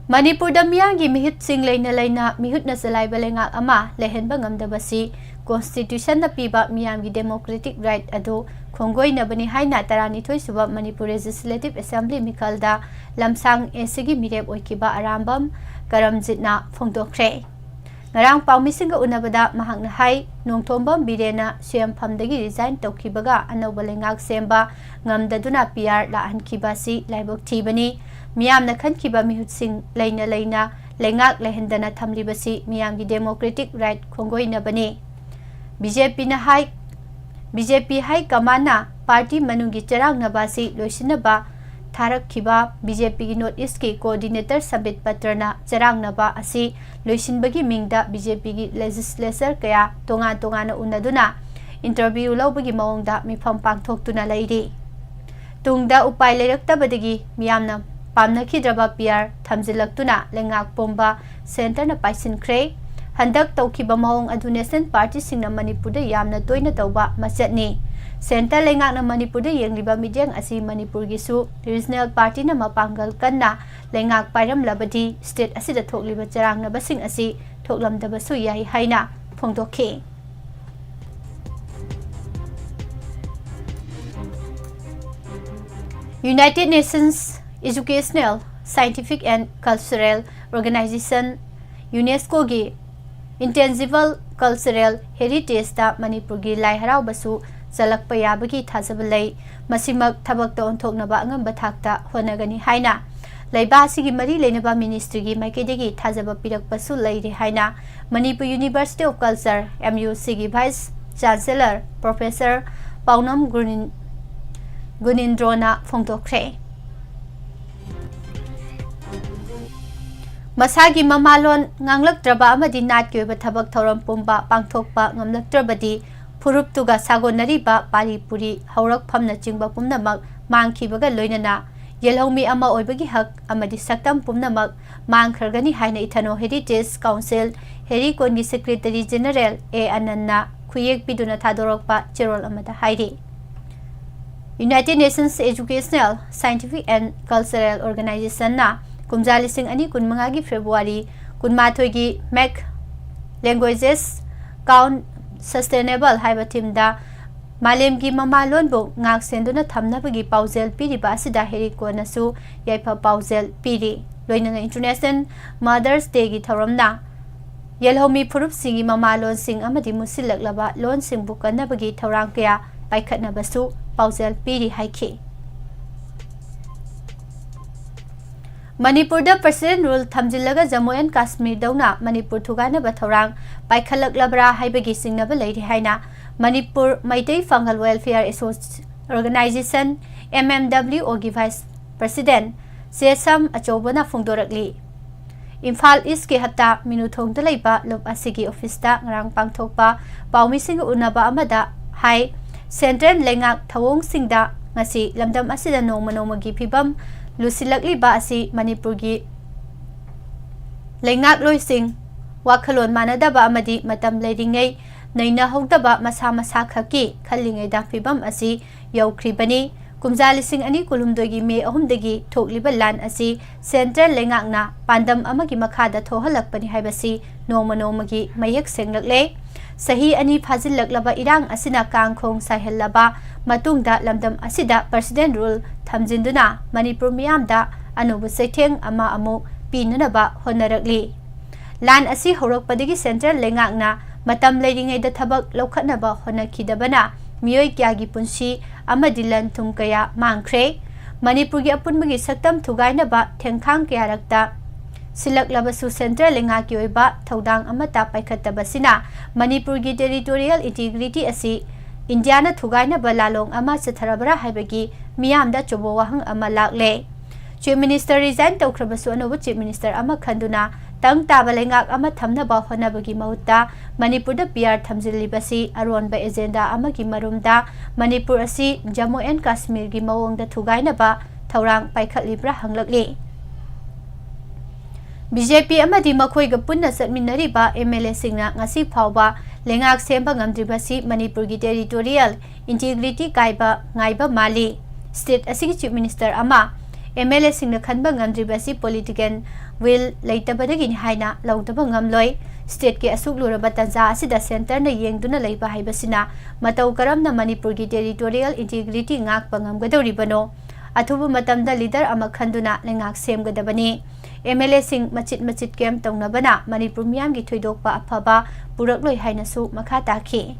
ꯃꯅꯤꯄꯨꯔꯗ ꯃꯤꯌꯥꯝꯒꯤ ꯃꯤꯍꯨꯠꯁꯤꯡ ꯂꯩꯅ ꯃꯤꯍꯨꯠꯅ ꯆꯂꯥꯏꯕ ꯂꯩꯉꯥꯛ ꯑꯃ ꯂꯩꯍꯟꯕ ꯉꯝꯗꯕꯁꯤ ꯀꯣꯟꯁꯇꯤꯇ꯭ꯌꯨꯁꯟꯅ ꯄꯤꯕ ꯃꯤꯌꯥꯝꯒꯤ ꯗꯦꯃꯣꯀ꯭ꯔꯦꯇꯤꯛ ꯔꯥꯏꯠ ꯑꯗꯨ ꯈꯣꯡꯒꯣꯏꯅꯕꯅꯤ ꯍꯥꯏꯅ 12ꯁꯨꯕ ꯃꯅꯤꯄꯨꯔ ꯂꯦꯖꯤꯁꯂꯦꯇꯤꯚ ꯑꯦꯁꯦꯝꯕ꯭ꯂꯤ ꯃꯤꯈꯜꯗ ꯂꯝꯁꯥꯡ ꯑꯦꯁꯤꯒꯤ ꯃꯤꯔꯦꯞ ꯑꯣꯏꯈꯤꯕ ꯑꯔꯥꯝꯕꯝ ꯀꯔꯝꯖꯤꯠꯅ ꯐꯣꯡꯗꯣꯛꯈ꯭ꯔꯦ꯫ ꯉꯔꯥꯡ ꯄꯥꯎꯃꯤꯁꯤꯡꯒ ꯎꯅꯕꯗ ꯃꯍꯥꯛꯅ ꯍꯥꯏ ꯅꯣꯡꯊꯣꯝꯕꯝ ꯕꯤꯔꯦꯟꯅ ꯁꯤꯑꯦꯝꯐꯝꯗꯒꯤ ꯔꯤꯖꯥꯏꯟ ꯇꯧꯈꯤꯕꯒ ꯑꯅꯧꯕ ꯂꯩꯉꯥꯛ ꯁꯦꯝꯕ ꯉꯝꯗꯗꯨꯅ PR ꯂꯥꯛꯍꯟꯈꯤꯕ ꯑꯁꯤ ꯂꯥꯏꯕꯛ ꯊꯤꯕꯅꯤ꯫ ꯃꯤꯌꯥꯝꯅ ꯈꯟꯈꯤꯕ ꯃꯤꯍꯨꯠꯁꯤꯡ ꯂꯩꯅ ꯂꯩꯉꯥꯛ ꯂꯩꯍꯟꯗꯅ ꯊꯝꯂꯤꯕꯁꯤ ꯃꯤꯌꯥꯝꯒꯤ ꯗꯦꯃꯣꯀ꯭ꯔꯦꯇꯤꯛ ꯔꯥꯏꯠ ꯈꯣꯡꯒꯣꯏꯅꯕꯅꯤ꯫ BJP ꯍꯥꯏ ꯀꯃꯥꯟꯅ ꯄꯥꯔꯇꯤ ꯃꯅꯨꯡꯒꯤ ꯆꯔꯥꯡꯅꯕ ꯑꯁꯤ ꯂꯣꯏꯁꯤꯟꯅꯕ ꯊꯥꯔꯛꯈꯤꯕ BJPꯒꯤ ꯅꯣꯔꯊ ꯏꯁꯠꯀꯤ ꯀꯣꯑꯣꯔꯗꯤꯅꯦꯇꯔ ꯁꯝꯕꯤꯠ ꯄꯇ꯭ꯔꯅ ꯆꯔꯥꯡꯅꯕ ꯑꯁꯤ ꯂꯣꯏꯁꯤꯟꯕꯒꯤ ꯃꯤꯡꯗ BJPꯒꯤ ꯂꯦꯖꯤꯁꯂꯦꯆꯔ ꯀꯌꯥ ꯇꯣꯉꯥꯟ-ꯇꯣꯉꯥꯟꯅ ꯎꯅꯗꯨꯅ ꯏꯟꯇꯔꯚ꯭ꯌꯨ ꯂꯧꯕꯒꯤ ꯃꯑꯣꯡꯗ ꯃꯤꯐꯝ ꯄꯥꯡꯊꯣꯛꯇꯨꯅ ꯂꯩꯔꯤ꯫ ꯇꯨꯡꯗ ꯎꯄꯥꯏ ꯂꯩꯔꯛꯇꯕꯗꯒꯤ ꯃꯤꯌꯥꯝꯅ ꯄꯥꯝꯅꯈꯤꯗ꯭ꯔꯕ PR ꯊꯝꯖꯤꯜꯂꯛꯇꯨꯅ ꯂꯩꯉꯥꯛ ꯄꯨꯝꯕ ꯁꯦꯟꯇꯔꯅ ꯄꯥꯏꯁꯤꯟꯈ꯭ꯔꯦ꯫ ꯍꯟꯗꯛ ꯇꯧꯈꯤꯕ ꯃꯑꯣꯡ ꯑꯗꯨ ꯅꯦꯁꯅꯦꯜ ꯄꯥꯔꯇꯤꯁꯤꯡꯅ ꯃꯅꯤꯄꯨꯔꯗ ꯌꯥꯝꯅ ꯇꯣꯏꯅ ꯇꯧꯕ ꯃꯆꯠꯅꯤ꯫ ꯁꯦꯟꯇꯔ ꯂꯩꯉꯥꯛꯅ ꯃꯅꯤꯄꯨꯔꯗ ꯌꯦꯡꯂꯤꯕ ꯃꯤꯠꯌꯦꯡ ꯑꯁꯤ ꯃꯅꯤꯄꯨꯔꯒꯤꯁꯨ ꯔꯤꯖꯅꯦꯜ ꯄꯥꯔꯇꯤꯅ ꯃꯄꯥꯡꯒꯜ ꯀꯟꯅ ꯂꯩꯉꯥꯛ ꯄꯥꯏꯔꯝꯂꯕꯗꯤ ꯁ꯭ꯇꯦꯠ ꯑꯁꯤꯗ ꯊꯣꯛꯂꯤꯕ ꯆꯔꯥꯡꯅꯕꯁꯤꯡ ꯑꯁꯤ ꯊꯣꯛꯂꯝꯗꯕꯁꯨ ꯌꯥꯏ ꯍꯥꯏꯅ ꯐꯣꯡꯗꯣꯛꯈꯤ꯫ United Nations educational, scientific and cultural organization ꯌꯨꯅꯦꯁꯀꯣꯒꯤ ꯏꯟꯇꯦꯟꯖꯤꯕꯜ ꯀꯜꯆꯔꯦꯜ ꯍꯦꯔꯤꯇꯦꯖꯗ ꯃꯅꯤꯄꯨꯔꯒꯤ ꯂꯥꯏ ꯍꯔꯥꯎꯕꯁꯨ ꯆꯜꯂꯛꯄ ꯌꯥꯕꯒꯤ ꯊꯥꯖꯕ ꯂꯩ꯫ ꯃꯁꯤꯃꯛ ꯊꯕꯛꯇ ꯑꯣꯟꯊꯣꯛꯅꯕ ꯑꯉꯝꯕ ꯊꯥꯛꯇ ꯍꯣꯠꯅꯒꯅꯤ ꯍꯥꯏꯅ ꯂꯩꯕꯥꯛ ꯑꯁꯤꯒꯤ ꯃꯔꯤ ꯂꯩꯅꯕ ꯃꯤꯅꯤꯁꯇ꯭ꯔꯤꯒꯤ ꯃꯥꯏꯀꯩꯗꯒꯤ ꯊꯥꯖꯕ ꯄꯤꯔꯛꯄꯁꯨ ꯂꯩꯔꯦ ꯍꯥꯏꯅ ꯃꯅꯤꯄꯨꯔ ꯌꯨꯅꯤꯚꯔꯁꯤꯇꯤ ꯑꯣꯐ ꯀꯜꯆꯔ MUCꯒꯤ ꯚꯥꯏꯁ ꯆꯥꯟꯁꯦꯂꯔ ꯄ꯭ꯔꯣꯐꯦꯁꯔ ꯄꯥꯎꯅꯝ ꯒꯨꯅꯤꯟꯗ꯭ꯔꯣꯅ ꯐꯣꯡꯗꯣꯛꯈ꯭ꯔꯦ꯫ ꯃꯁꯥꯒꯤ ꯃꯃꯥꯂꯣꯟ ꯉꯥꯡꯂꯛꯇ꯭ꯔꯕ ꯑꯃꯗꯤ ꯅꯥꯠꯀꯤ ꯑꯣꯏꯕ ꯊꯕꯛ ꯊꯧꯔꯝ ꯄꯨꯝꯕ ꯄꯥꯡꯊꯣꯛꯄ ꯉꯝꯂꯛꯇ꯭ꯔꯕꯗꯤ ꯐꯨꯔꯨꯞꯇꯨꯒ ꯁꯥꯒꯣꯟꯅꯔꯤꯕ ꯄꯥꯔꯤ ꯄꯨꯔꯤ ꯍꯧꯔꯛꯐꯝꯅꯆꯤꯡꯕ ꯄꯨꯝꯅꯃꯛ ꯃꯥꯡꯈꯤꯕꯒ ꯂꯣꯏꯅꯅ ꯌꯦꯜꯍꯧꯃꯤ ꯑꯃ ꯑꯣꯏꯕꯒꯤ ꯍꯛ ꯑꯃꯗꯤ ꯁꯛꯇꯝ ꯄꯨꯝꯅꯃꯛ ꯃꯥꯡꯈ꯭ꯔꯒꯅꯤ ꯍꯥꯏꯅ ꯏꯊꯅꯣ ꯍꯦꯔꯤꯇꯦꯖ ꯀꯥꯎꯟꯁꯤꯜ ꯍꯦꯔꯤꯀꯣꯟꯒꯤ ꯁꯦꯀ꯭ꯔꯦꯇꯔꯤ ꯖꯦꯅꯔꯦꯜ ꯑꯅꯟꯅ ꯈꯨꯌꯦꯛ ꯄꯤꯗꯨꯅ ꯊꯥꯗꯣꯔꯛꯄ ꯆꯦꯔꯣꯜ ꯑꯃꯗ ꯍꯥꯏꯔꯤ꯫ United Nations educational, scientific and cultural ꯑꯣꯔꯒꯅꯥꯏꯖꯦꯁꯟꯅ ꯀꯨꯝꯖꯥ 2025ꯒꯤ ꯐꯦꯕ꯭ꯔꯨꯋꯥꯔꯤ 12ꯒꯤ ꯃꯦꯛ ꯂꯦꯡꯒ꯭ꯋꯦꯖꯦꯁ ꯀꯥꯎꯟꯠ ꯁꯁꯇꯦꯅꯦꯕꯜ ꯍꯥꯏꯕ ꯊꯤꯝꯗ ꯃꯥꯂꯦꯝꯒꯤ ꯃꯃꯥꯂꯣꯟꯕꯨ ꯉꯥꯛ ꯁꯦꯟꯗꯨꯅ ꯊꯝꯅꯕꯒꯤ ꯄꯥꯎꯖꯦꯜ ꯄꯤꯔꯤꯕ ꯑꯁꯤꯗ ꯍꯦꯔꯤꯀꯣꯟꯅꯁꯨ ꯌꯥꯏꯐ ꯄꯥꯎꯖꯦꯜ ꯄꯤꯔꯤ꯫ ꯂꯣꯏꯅꯅ ꯏꯟꯇꯔꯅꯦꯁꯅꯦꯜ ꯃꯥꯗꯔꯁ ꯗꯦꯒꯤ ꯊꯧꯔꯝꯅ ꯌꯦꯜꯍꯧꯃꯤ ꯐꯨꯔꯨꯞꯁꯤꯡꯒꯤ ꯃꯃꯥꯂꯣꯟꯁꯤꯡ ꯑꯃꯗꯤ ꯃꯨꯠꯁꯤꯜꯂꯛꯂꯕ ꯂꯣꯟꯁꯤꯡꯕꯨ ꯀꯟꯅꯕꯒꯤ ꯊꯧꯔꯥꯡ ꯀꯌꯥ ꯄꯥꯏꯈꯠꯅꯕꯁꯨ ꯄꯥꯎꯖꯦꯜ ꯄꯤꯔꯤ ꯍꯥꯏꯈꯤ꯫ ꯃꯅꯤꯄꯨꯔꯗ ꯄ꯭ꯔꯁꯤꯗꯦꯟꯠ ꯔꯨꯜ ꯊꯝꯖꯤꯜꯂꯒ ꯖꯝꯃꯨ ꯑꯦꯟड ꯀꯥꯁꯃꯤꯔꯗꯧꯅ ꯃꯅꯤꯄꯨꯔ ꯊꯨꯒꯥꯏꯅꯕ ꯊꯧꯔꯥꯡ ꯄꯥꯏꯈꯠꯂꯛꯂꯕ꯭ꯔꯥ ꯍꯥꯏꯕꯒꯤ ꯆꯤꯡꯅꯕ ꯂꯩꯔꯤ ꯍꯥꯏꯅ ꯃꯅꯤꯄꯨꯔ ꯃꯩꯇꯩ ꯐꯪꯒꯜ ꯋꯦꯜꯐꯤꯌꯔ ꯑꯣꯔꯒꯅꯥꯏꯖꯦꯁꯟ MMWOꯒꯤ ꯚꯥꯏꯁ ꯄ꯭ꯔꯁꯤꯗꯦꯟꯠ ꯆꯦꯁꯝ ꯑꯆꯧꯕꯅ ꯐꯣꯡꯗꯣꯔꯛꯂꯤ꯫ ꯏꯝꯐꯥꯜ ꯏꯁꯠꯀꯤ ꯍꯠꯇꯥ ꯃꯤꯅꯨꯊꯣꯡꯗ ꯂꯩꯕ ꯂꯨꯞ ꯑꯁꯤꯒꯤ ꯑꯣꯐꯤꯁꯇ ꯉꯔꯥꯡ ꯄꯥꯡꯊꯣꯛꯄ ꯄꯥꯎꯃꯤꯁꯤꯡꯒ ꯎꯅꯕ ꯑꯃꯗ ꯍꯥꯏ ꯁꯦꯟꯇ꯭ꯔꯦꯜ ꯂꯩꯉꯥꯛ ꯊꯧꯑꯣꯡꯁꯤꯡꯗ ꯉꯁꯤ ꯂꯝꯗꯝ ꯑꯁꯤꯗ ꯅꯣꯡꯃ-ꯅꯣꯡꯃꯒꯤ ꯐꯤꯚꯝ ꯂꯨꯁꯤꯜꯂꯛꯂꯤꯕ ꯑꯁꯤ ꯃꯅꯤꯄꯨꯔꯒꯤ ꯂꯩꯉꯥꯛꯂꯣꯏꯁꯤꯡ ꯋꯥꯈꯜꯂꯣꯟ ꯃꯥꯟꯅꯗꯕ ꯑꯃꯗꯤ ꯃꯇꯝ ꯂꯩꯔꯤꯉꯩ ꯅꯩꯅꯍꯧꯗꯕ ꯃꯁꯥ ꯈꯛꯀꯤ ꯈꯜꯂꯤꯉꯩꯗ ꯐꯤꯚꯝ ꯑꯁꯤ ꯌꯧꯈ꯭ꯔꯤꯕꯅꯤ꯫ ꯀꯨꯝꯖꯥ 2022ꯒꯤ ꯃꯦ 3ꯗꯒꯤ ꯊꯣꯛꯂꯤꯕ ꯂꯥꯟ ꯑꯁꯤ ꯁꯦꯟꯇ꯭ꯔꯦꯜ ꯂꯩꯉꯥꯛꯅ ꯄꯥꯟꯗꯝ ꯑꯃꯒꯤ ꯃꯈꯥꯗ ꯊꯣꯛꯍꯜꯂꯛꯄꯅꯤ ꯍꯥꯏꯕꯁꯤ ꯅꯣꯡꯃ-ꯅꯣꯡꯃꯒꯤ ꯃꯌꯦꯛ ꯁꯦꯡꯂꯛꯂꯦ꯫ ꯆꯍꯤ 2 ꯐꯥꯖꯤꯜꯂꯛꯂꯕ ꯏꯔꯥꯡ ꯑꯁꯤꯅ ꯀꯥꯡꯈꯣꯡ ꯁꯥꯏꯍꯜꯂꯕ ꯃꯇꯨꯡꯗ ꯂꯝꯗꯝ ꯑꯁꯤꯗ ꯄ꯭ꯔꯁꯤꯗꯦꯟꯠ ꯔꯨꯜ ꯊꯝꯖꯤꯟꯗꯨꯅ ꯃꯅꯤꯄꯨꯔ ꯃꯤꯌꯥꯝꯗ ꯑꯅꯧꯕ ꯆꯩꯊꯦꯡ ꯑꯃ ꯑꯃꯨꯛ ꯄꯤꯅꯅꯕ ꯍꯣꯠꯅꯔꯛꯂꯤ꯫ ꯂꯥꯟ ꯑꯁꯤ ꯍꯧꯔꯛꯄꯗꯒꯤ ꯁꯦꯟꯇ꯭ꯔꯦꯜ ꯂꯩꯉꯥꯛꯅ ꯃꯇꯝ ꯂꯩꯔꯤꯉꯩꯗ ꯊꯕꯛ ꯂꯧꯈꯠꯅꯕ ꯍꯣꯠꯅꯈꯤꯗꯕꯅ ꯃꯤꯑꯣꯏ ꯀꯌꯥꯒꯤ ꯄꯨꯟꯁꯤ ꯑꯃꯗꯤ ꯂꯟ-ꯊꯨꯝ ꯀꯌꯥ ꯃꯥꯡꯈ꯭ꯔꯦ꯫ ꯃꯅꯤꯄꯨꯔꯒꯤ ꯑꯄꯨꯟꯕꯒꯤ ꯁꯛꯇꯝ ꯊꯨꯒꯥꯏꯅꯕ ꯊꯦꯡꯈꯥꯡ ꯀꯌꯥꯔꯛꯇ ꯁꯤꯜꯂꯛꯂꯕꯁꯨ ꯁꯦꯟꯇ꯭ꯔꯦꯜ ꯂꯩꯉꯥꯛꯀꯤ ꯑꯣꯏꯕ ꯊꯧꯗꯥꯡ ꯑꯃꯠꯇ ꯄꯥꯏꯈꯠꯇꯕꯁꯤꯅ ꯃꯅꯤꯄꯨꯔꯒꯤ ꯇꯦꯔꯤꯇꯣꯔꯤꯌꯦꯜ ꯏꯟꯇꯤꯒ꯭ꯔꯤꯇꯤ ꯑꯁꯤ ꯏꯟꯗꯤꯌꯥꯅ ꯊꯨꯒꯥꯏꯅꯕ ꯂꯥꯂꯣꯡ ꯑꯃ ꯆꯠꯊꯔꯕ꯭ꯔꯥ ꯍꯥꯏꯕꯒꯤ ꯃꯤꯌꯥꯝꯗ ꯑꯆꯧꯕ ꯋꯥꯍꯪ ꯑꯃ ꯂꯥꯛꯂꯦ꯫ ꯆꯤꯐ ꯃꯤꯅꯤꯁꯇꯔ ꯔꯤꯖꯥꯏꯟ ꯇꯧꯈ꯭ꯔꯕꯁꯨ ꯑꯅꯧꯕ ꯆꯤꯐ ꯃꯤꯅꯤꯁꯇꯔ ꯑꯃ ꯈꯟꯗꯨꯅ ꯇꯪ ꯇꯥꯕ ꯂꯩꯉꯥꯛ ꯑꯃ ꯊꯝꯅꯕ ꯍꯣꯠꯅꯕꯒꯤ ꯃꯍꯨꯠꯇ ꯃꯅꯤꯄꯨꯔꯗ PR ꯊꯝꯖꯤꯜꯂꯤꯕꯁꯤ ꯑꯔꯣꯟꯕ ꯑꯦꯖꯦꯟꯗꯥ ꯑꯃꯒꯤ ꯃꯔꯨꯝꯗ ꯃꯅꯤꯄꯨꯔ ꯑꯁꯤ ꯖꯝꯃꯨ ꯑꯦꯟड ꯀꯥꯁꯃꯤꯔꯒꯤ ꯃꯑꯣꯡꯗ ꯊꯨꯒꯥꯏꯅꯕ ꯊꯧꯔꯥꯡ ꯄꯥꯏꯈꯠꯂꯤꯕ꯭ꯔꯥ ꯍꯪꯂꯛꯂꯤ꯫ BJP ꯑꯃꯗꯤ ꯃꯈꯣꯏꯒ ꯄꯨꯟꯅ ꯆꯠꯃꯤꯟꯅꯔꯤꯕ MLAꯁꯤꯡꯅ ꯉꯁꯤ ꯐꯥꯎꯕ लेंगाक सेंबा ngamdribasi Manipur gi territorial integrity kaiba ngaiba mali state asigi chief minister ama MLA singna khanba ngamdribasi political will leitabadagi haina laudaba ngamloi state ke asuk luraba tanja asida center na yengduna leiba haibasina matau karamna Manipur gi territorial integrity ngak pangam gadori bano athubu matamda leader ama khanduna lengak semgadabani MLA sing machit kem taunabana Manipur miyam gi thoidokpa afaba purakloi haina su makha takhi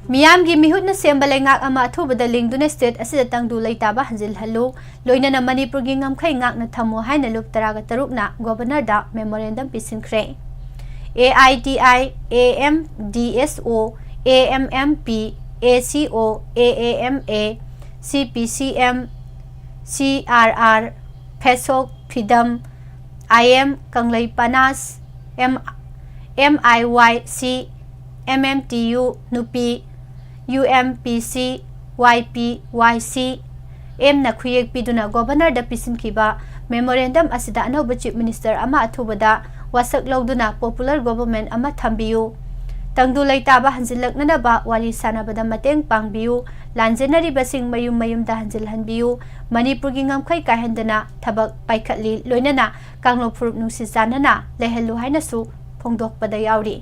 Miyam gi mihut na semba lengak ama athubada lingduna state asida tangdu leitaba hanjil hallu loinana Manipur gi ngamkhai ngak na thamu haina lup taraga tarukna governor da memorandum pisinkhre AITI AMDSO AMMP ACO AAMA CPCM CRR PHAL Freedom IM Kanglai Panas MIYC MMTU Nupi UMPC YPYC M na khuyek piduna governor da pisinkiba memorandum asida anoba chief minister ama athubada wasak lauduna popular government ama thambiyu tangdu leitaba hanjilaknana ba wali sanabada mateng pangbiyu lanjenari basing mayum da hanjil hanbiyu Manipur gi ngamkhai kahendana thabak paikhatli loinana kanglo phurup nungsi janana lehelu haina su phongdokpada yauri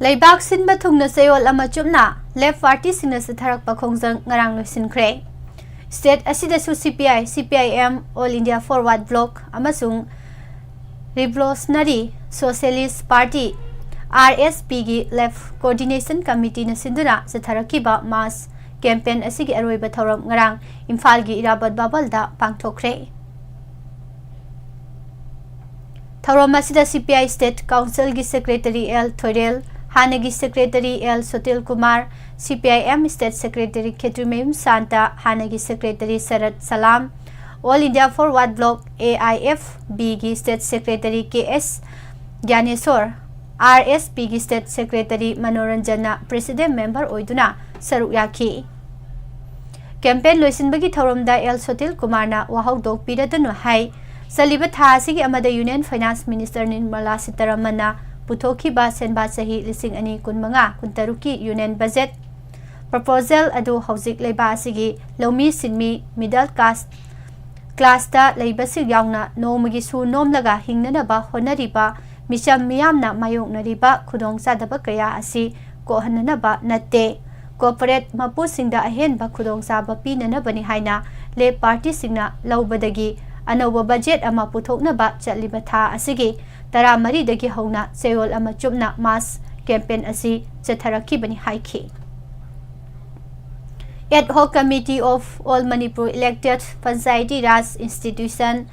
Leibak sinba thungna sayol ama chumna left party singna satharak pakhongjang ngarang loisinkhre state asida su CPI CPIM All India Forward Bloc amasung Revolutionary Socialist Party RSP gi left coordination committee na sinduna satharakiba mass campaign asigi aroiba thoram ngarang Imphal gi Irabat Babalda pangthokre thoram asida CPI state council gi secretary L Thoirel Hanagi Secretary L. Sotil Kumar, CPIM State Secretary Ketumim Santa, Hanagi Secretary Sarat Salam, All India Forward Bloc AIF, BG State Secretary KS Gyaneswar, RSP State Secretary Manoranjana, President Member Oiduna, Saruk Yaki. Campaign Loisinbagi Thoramda L. Sotil Kumarna, WAHONG Dok Pidatunu Hai, Saliba Thasigi Amada Union Finance Minister Nirmala Sitaramana, Puthoki ba senba sahi lising ani kun manga kun taruki union budget proposal adu hojik leiba asigi lomi sinmi middle class ta leiba sig yauna nomagi su nomlaga hingnana ba honari ba misham miyamna mayoknari ba khudong sadaba kaya asi ko hanana ba natte corporate mapu singda ahen ba khudong sa ba pinana bani haina le party singna laubadagi anoba budget ama puthokna ba chaliba tha asigi Tara Mari dagi hauna sayol ama chupna mass campaign asi chatharaki bani haiki. Ad hoc committee of all Manipur elected Panchayati Raj institution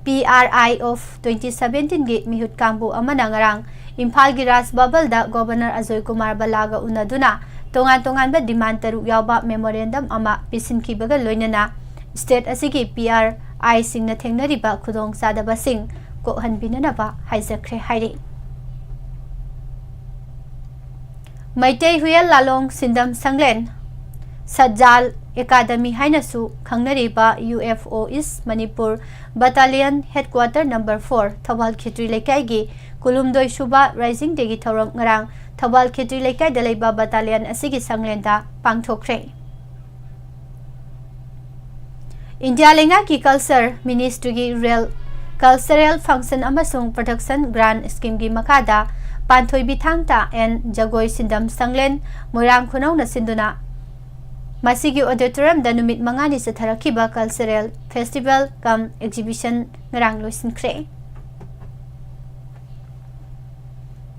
PRI of 2017 gi mihut kambu amana ngarang Imphal gi Raj Babal da Governor Ajoy Kumar Balaga unaduna tongan ba demand taru yawba memorandum ama pisinki baga loinana state asigi PRI singna thengnari ba khudong sadaba sing ko hanbinana ba haijakre hairi Maitei Huyal Lalong Sindam Sanglen Sajal Academy hainasu khangnariba UFO East Manipur Battalion Headquarter number 4 Thawal Khitri Lekai gi Kulumdoi Suba Rising Degi Thoram ngarang Thawal Khitri Lekai dalaiba battalion asigi sanglenda pangthokre. India lenga ki culture ministry gi real cultural function amasung production grant scheme gi makada Panthoi Bithangta and Jagoi Sindam Sanglen Moirang Khunau na sinduna Masigi auditorium da numit mangani sa tharakiba cultural festival kam exhibition ngarang loisin kre.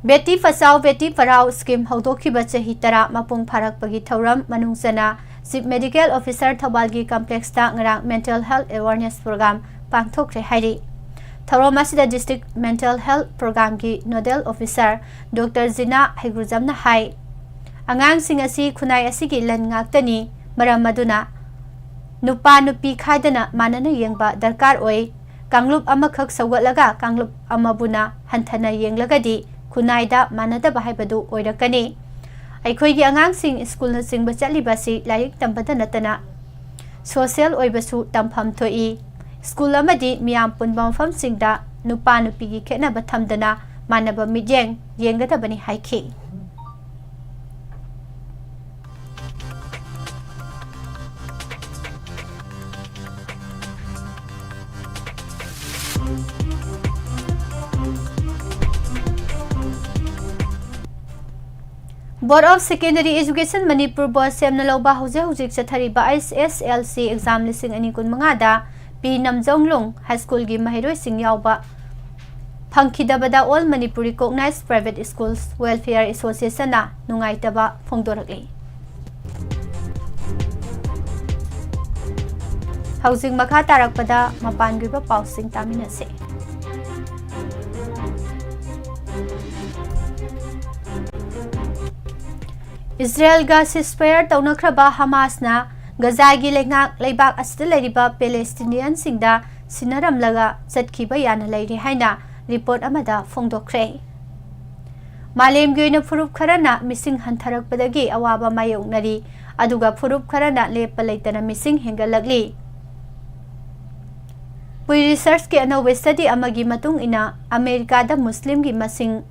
Beti Fasao Beti Parao scheme haudokiba chahi tara mapung pharak pagi thauram manungsana Chief Medical Officer Thabalgi complex ta ngarang mental health awareness program pangthokre hairi. Thauram asida district mental health program ki nodal officer Dr. Zina Haigurjamna hai angang sing asi khunai asigi lan ngaktani maram maduna nupa nupi khaidana manana yengba darkar oi kanglup amakhak sawatlaga kanglup amabuna hanthana yenglagadi खुनाइदा मानदब हाइबदु ओइरकनी अखोइगी आंगांसिंग school न सिंग बचलिबासी like तंबद नतना social ओइबसु तंफम थोई school अमदी मियाम पुनबा मफम सिंगदा नुपा नुपीगी खेनब थमदना मानब मिजेंग येंगदबनी हाइखी. Board of Secondary Education Manipur Board Semna Loba Hujik Chathariba SSLC exam lising ani kun mangada P Namjonglung High School gi mahiroi sing yauba phangkhidabada All Manipur Recognized Private Schools Welfare Association na nungaitaba phongdoragli. Housing makha tarakpada mapangriba pausing taminase. Israel ga ceasefire taunakraba Hamas na Gaza gi lengak leibak asida leiriba Palestinian singda sinaramlaga chatkiba yana leiri haina report amada phongdokre. Malem gi oina furup kharana missing hantharakpadagi awaba mayoknari aduga furup kharana lepa leitana missing hengalagli. Pui research ke anowe study amagi matung ina America da Muslim gi masing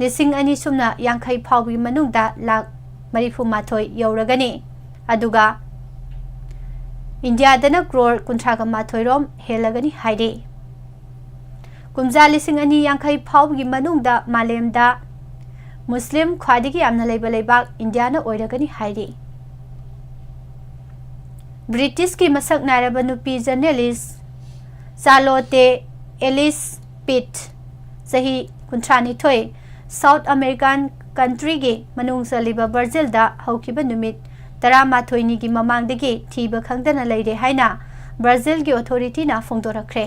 Lising ani sumna yangkai phawi manungda lak marifu mathoi yauragani aduga India dana crore kuntraga mathoi rom helagani haide kumja lising ani yangkai phawi manungda malemda Muslim khwadigi amna leiba leibak India na oiragani haide British ki masak naraba nupi journalist Charlotte Ellis Pitt sahi kuntrani thoi South American country gi manung saliba Brazil da haukiba numit tara mathoini gi mamangdagi thiba khangdana leire haina Brazil gi authority na phongdorakre.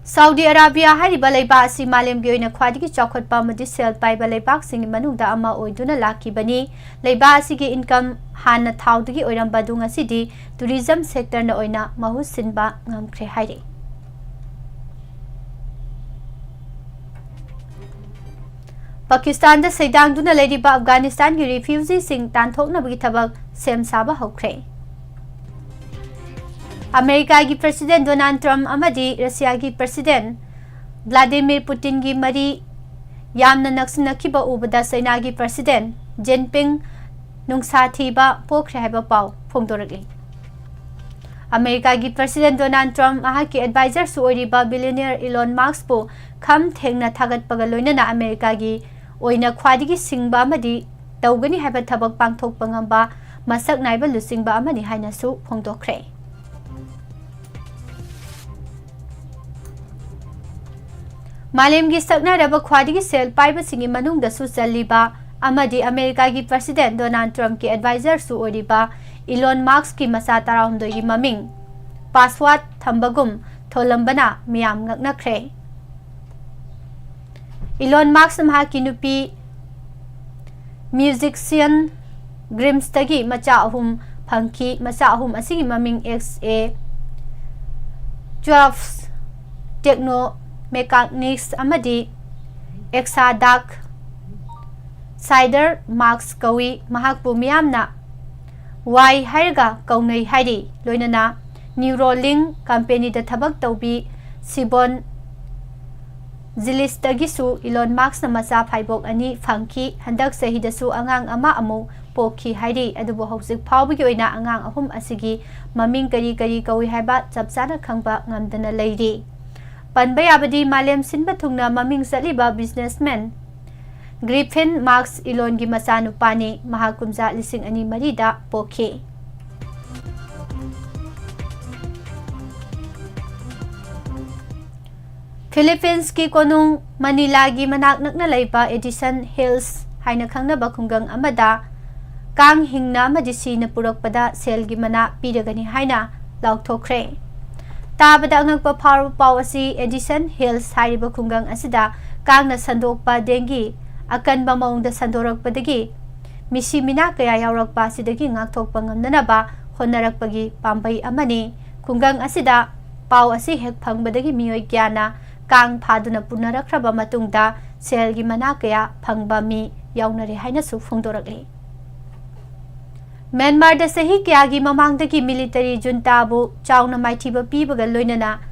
Saudi Arabia hariba leiba asi malem gi oina khwadigi chokhatpa madi sel paiba leibak sing manungda ama oiduna lakibani leiba asi gi income hana thaudagi oiramba dunga sidi tourism sector na oina mahus sinba ngamkhre haire. Pakistan da Saidang duna leiriba Afghanistan gi refugee sing tanthokna bagi thabak sem saba hokre. America gi President Donald Trump amadi Russia gi President Vladimir Putin gi mari yamna naksinakhiba ubada China gi President Jinping nungsa thiba pokre haiba pau phongdoragi. America gi President Donald Trump mahaki advisor su oiriba billionaire Elon Musk po kham thengna thagat paga loinana America gi oina khwadigi singba amadi tawgani haiba thabak pangthok pangamba masak naiba lusingba amani haina su phongdokre. Malem gi sakna raba khwadigi sel paiba singi manung da su chaliba amadi America gi President Donald Trump ki advisor su oiriba Elon Musk ki masa tarahumdoi gi maming password thambagum tholambana miyam ngaknakre. Elon Musk mahaki nupi musician Grimstagi macha ahum phangki macha ahum asigi maming XA 12 techno mechanics amadi Exadark Cider Marks Kawi Mahakpu Miyamna Wai Hairga Kaunai Hairi Loinana Neuralink Company da Tabak Taubi Sibon Zilistagisu Elon Musk na macha phaibok ani phangki handak sahidasu angang ama amu pokhi hairi adubo hosik phawbigi oina angang ahum asigi maming kari kawi haiba chapchana khangba ngamdana leiri panba yabadi malem sinba thungna maming saliba businessman Griffin Marks Elon gi macha nupani mahakumja lising ani marida pokhi Philippines ki konung Manila gi manak nakna laiba Edison Hills haina khangna ba khungang amada kang hingna madisi na purakpada sel gi mana piragani haina laukthokre tabada angakpa pharu pawasi Edison Hills hariba khungang asida kang na sandokpa dengi akan ba maungda sandorakpadagi misi mina kaya yaurakpa sidagi ngakthokpa ngamnana ba honarakpagi pambai amani khungang asida paw asi hek phangbadagi miyoi gyana Kang Paduna Punarakraba Matungda Selgi Manakaya Pangba Mi Yaunare Haina Su Fungdorakli Myanmar da Sahi Kyagi Mamangdagi military juntabu Chauna Maitiba Pibaga Loinana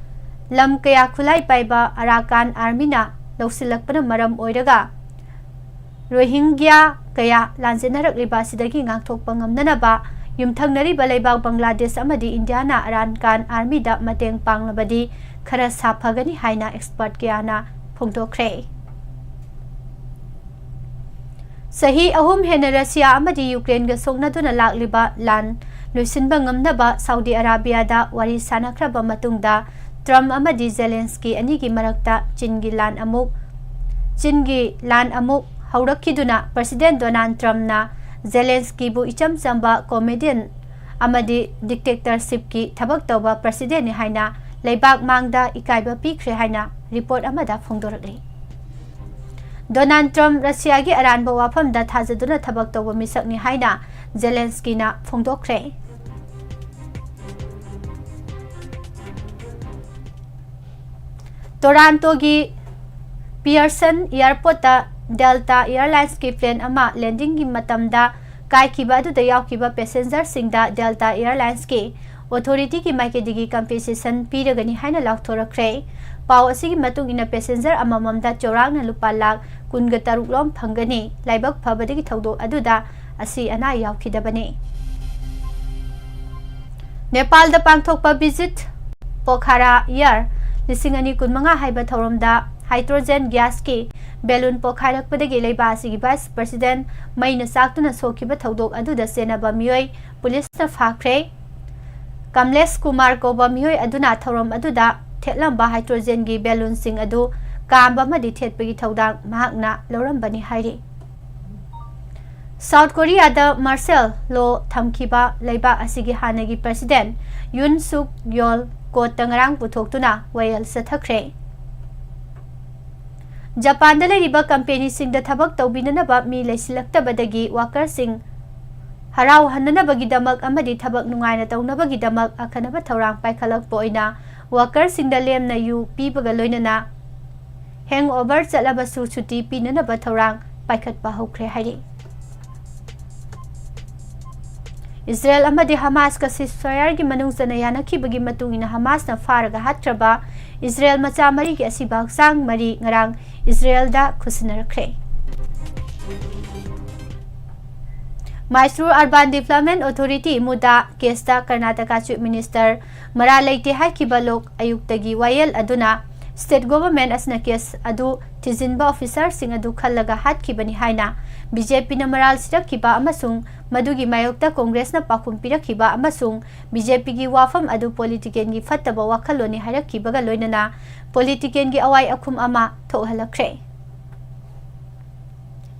Lam Kaya Kulai Paiba Arakan Armina Lausilakpana Maram Oiraga Rohingya Kaya Lanzinarakliba Sidagi Ngakthokpa Ngamnanaba Yumthangnari Balaibag Bangladesh Amadi Indiana Arakan Army da Mateng Panglabadi Khara Saphagani Haina expert Kyana Phungdokre Sahi ahum hena Russia amadi Ukraine ga songnaduna lakliba lan loisinba ngamnaba Saudi Arabia da wari sanakraba matungda Trump amadi Zelensky anigi marakta Chingi lan amuk haurakiduna President Donald Trump na Zelensky bu icham chamba comedian amadi dictatorship ki thabak tawba president ni haina Leibak Mangda Ikaiba Pikre Haina report amada Fungdorakli Donald Trump Russia gi aranba wafam da thajaduna thabak tawba misak ni haina Zelensky na Fungdokre Toronto gi Pearson Airport ta Delta Airlines ki plane ama landing gi matamda kaikhiba adu da yaukiba passenger singda Delta Airlines ki Authority ki maikidigi compensation piragani haina laukthorакre paw asigi matung ina passenger amamamda chorangna lupa lak kunga taruklom phangani laibak phabadigi thawdo aduda asi ana yaukidabani Nepal da pangthokpa visit Pokhara year lisingani kunmanga haiba thoromda hydrogen gas ki balloon pokharakpadagi leiba asigi vice president maina saktuna sokiba thawdok aduda senaba miyoi police na phakre Kamlesh Kumar Koba Miyoi Aduna Thorom Aduda Tetlamba Hydrogen gi balloon sing adu Kamba Madi Tetpagi Thaudang Mahakna Lorambani Hairi South Korea da Martial Law Thamkiba Leiba Asigi Hanagi President Yoon Suk Yeol Ko Tangrang Putoktuna Wayal Sathakre Japan da leriba company sing da thabak tawbinanaba mi leisilaktabadagi worker sing Harau hananabagi damak amadi thabak nungaina tawnabagi damak akhanaba thorang paikhalakpa oina worker singda lemna yu pibaga loinana hangover chalabasu chuti pinanaba thorang paikhatpa hokre hairi Israel amadi Hamas ka ceasefire gi manungchana yanakibagi matungina Hamas na faraga hatraba Israel macha mari gi asiba sang mari ngarang Israel da khusinarakre Mysuru Urban Development Authority Muda Kesta Karnataka Chief Minister Mara Leite Hakiba Lok Ayuktagi Wayel Aduna State Government Asna Kes Adu Tizinba Officer Sing Adu Khalaga Hatkibani Haina BJP na Maral Sirakiba Amasung Madugi Mayokta Congress na Pakum Pirakiba Amasung BJP gi WAPHAM Adu Politiken gi Fattaba Wakhaloni Harakibaga Loinana Politiken gi Awai Akum Ama Thohalakre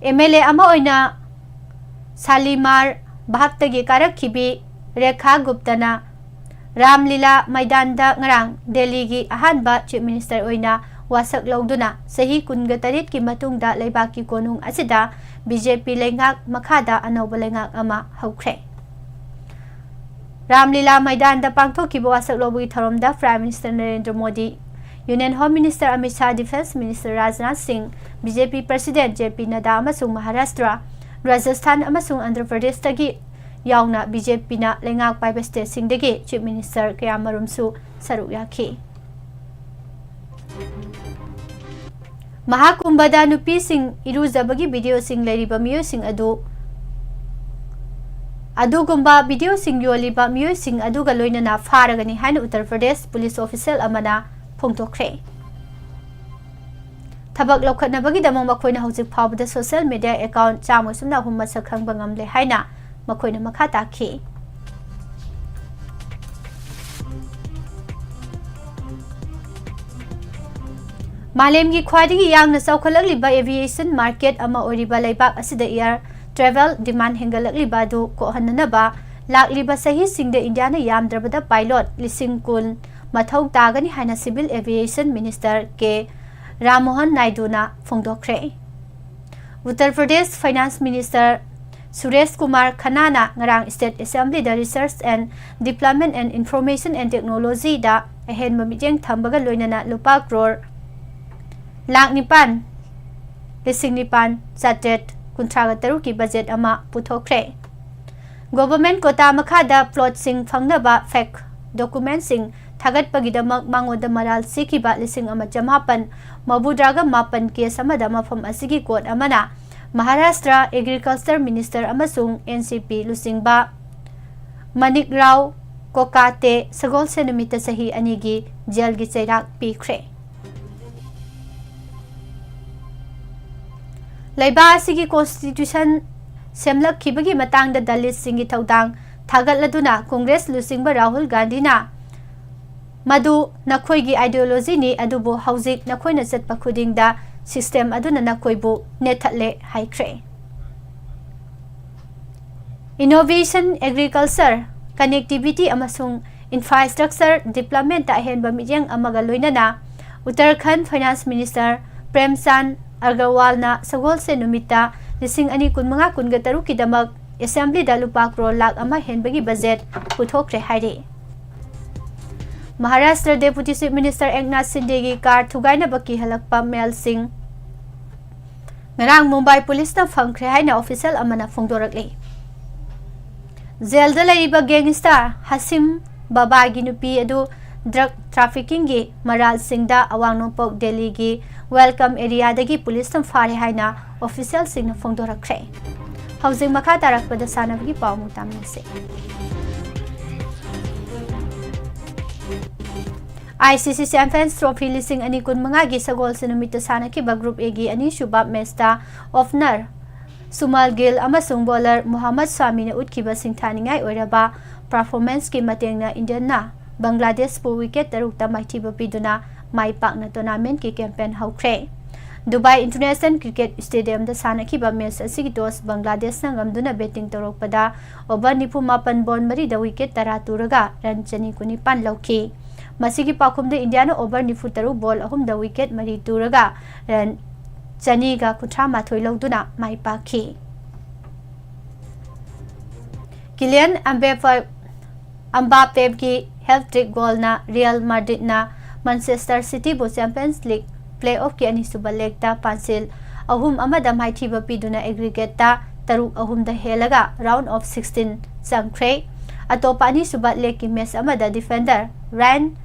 MLA Ama Oina Salimar Bhaktagi Karakhibi Rekha Guptana Ramlila Maidanda Ngarang Delhi gi ahanba Chief Minister oina wasak lauduna sahi kunga tarit ki matungda leibaki konung asida BJP lengak makhada anauba lengak ama haukre Ramlila Maidanda pangthokiba wasak lobu tharomda Prime Minister Narendra Modi Union Home Minister Amit Shah, Defense Minister Rajnath Singh, BJP President JP Nadda amasung Maharashtra, Rajasthan amasung Andhra Pradesh tagi yauna BJP na lengak paiba state singdagi Chief Minister kayamarumsu saruk yaki. Mahakumbada nupi sing iruzabagi video sing lairiba miyo sing adugumba video sing yoliba miyo sing aduga loinana faragani haina Uttar Pradesh police official amana phongtokre. Thabak lokhatnabagi damang makoina hojik phawbada social media account chamusumna humma sakhangba ngamle haina makoina makha takhi. Malemgi khwadigi yangna saukhalakliba aviation market ama oriba laibak asida air travel demand hengalakliba du kohannaba lakliba sahi singda India na yamdrabada pilot lising kun mathau tagani haina civil aviation minister ke Ramohan Naidu na phongdokre. Uttar Pradesh Finance Minister Suresh Kumar Khanna na ngarang State Assembly da Research and Development and Information and Technology da ahen mamijeng thambaga loinana lupa crore lakh nipan lising nipan satet kuntraga taru ki budget ama puthokre. Government kota makhada plot sing phangnaba fake document sing thagat pagidamak mangoda maral sikiba lising ama jamapan mabudraga mapan case amada mafam asigi court amana Maharashtra Agriculture Minister amasung NCP lusingba Manik Rao Kokate sagol senumita sahi anigi jail gi chairak pikre. Laiba asigi constitution semlak khibagi matangda dalit singi thaudang thagatladuna Congress lusingba Rahul Gandhi na madu nakhoigi ideology ni adubo hauzik nakhoina chatpa khudingda system aduna nakhoibu nethatle haikre. Innovation, Agriculture, Connectivity amasung Infrastructure Development ta henba mijeng amaga loinana Uttarakhand Finance Minister Premchand Agarwal na sagol se numita lising ani kun mga kun gataru kidamak Assembly da lupa crore lakh ama henbagi budget puthokre hairi. Maharashtra Deputy Chief Minister Eknath Shinde gi car thugaina baki halakpa Mel Singh ngarang Mumbai Police na phangkhre haina official amana phongdorakle. Jail da laiba gangster Hasim Baba gi nupi adu drug trafficking gi Maral Singh da awang nopok Delhi gi welcome area dagi police tam fare haina official sing na phongdorakre. Housing makha tarakpada sanabgi pawmu tamse. ICC Champions Trophy lising ani kun mga gi sagol sinumita sana ki ba group A gi ani shubab mesta ofner Sumal Gill amasung bowler Muhammad Swami na utkiba singthaningai oiraba performance ki mateng na Indian na Bangladesh pu wicket tarukta maithiba piduna mai pakna tournament ki campaign haukre. Dubai International Cricket Stadium da sana ki ba match asigi toss Bangladesh na ngamduna betting torokpada over nipu mapan bon mari da wicket tara turaga ran chani kunipan lauki. Masigi pakum da India na over nifutaru ball ahum da wicket mari turaga ran chani ga kutra mathoi lauduna mai pakhi. Kylian Mbappe ki hat-trick goal na Real Madrid na Manchester City bu Champions League playoff ki ani suba leg ta pansil ahum amada maithiba piduna aggregate ta taruk ahum da helaga round of 16 sangkre. Atopa ani suba leg ki match amada defender Ryan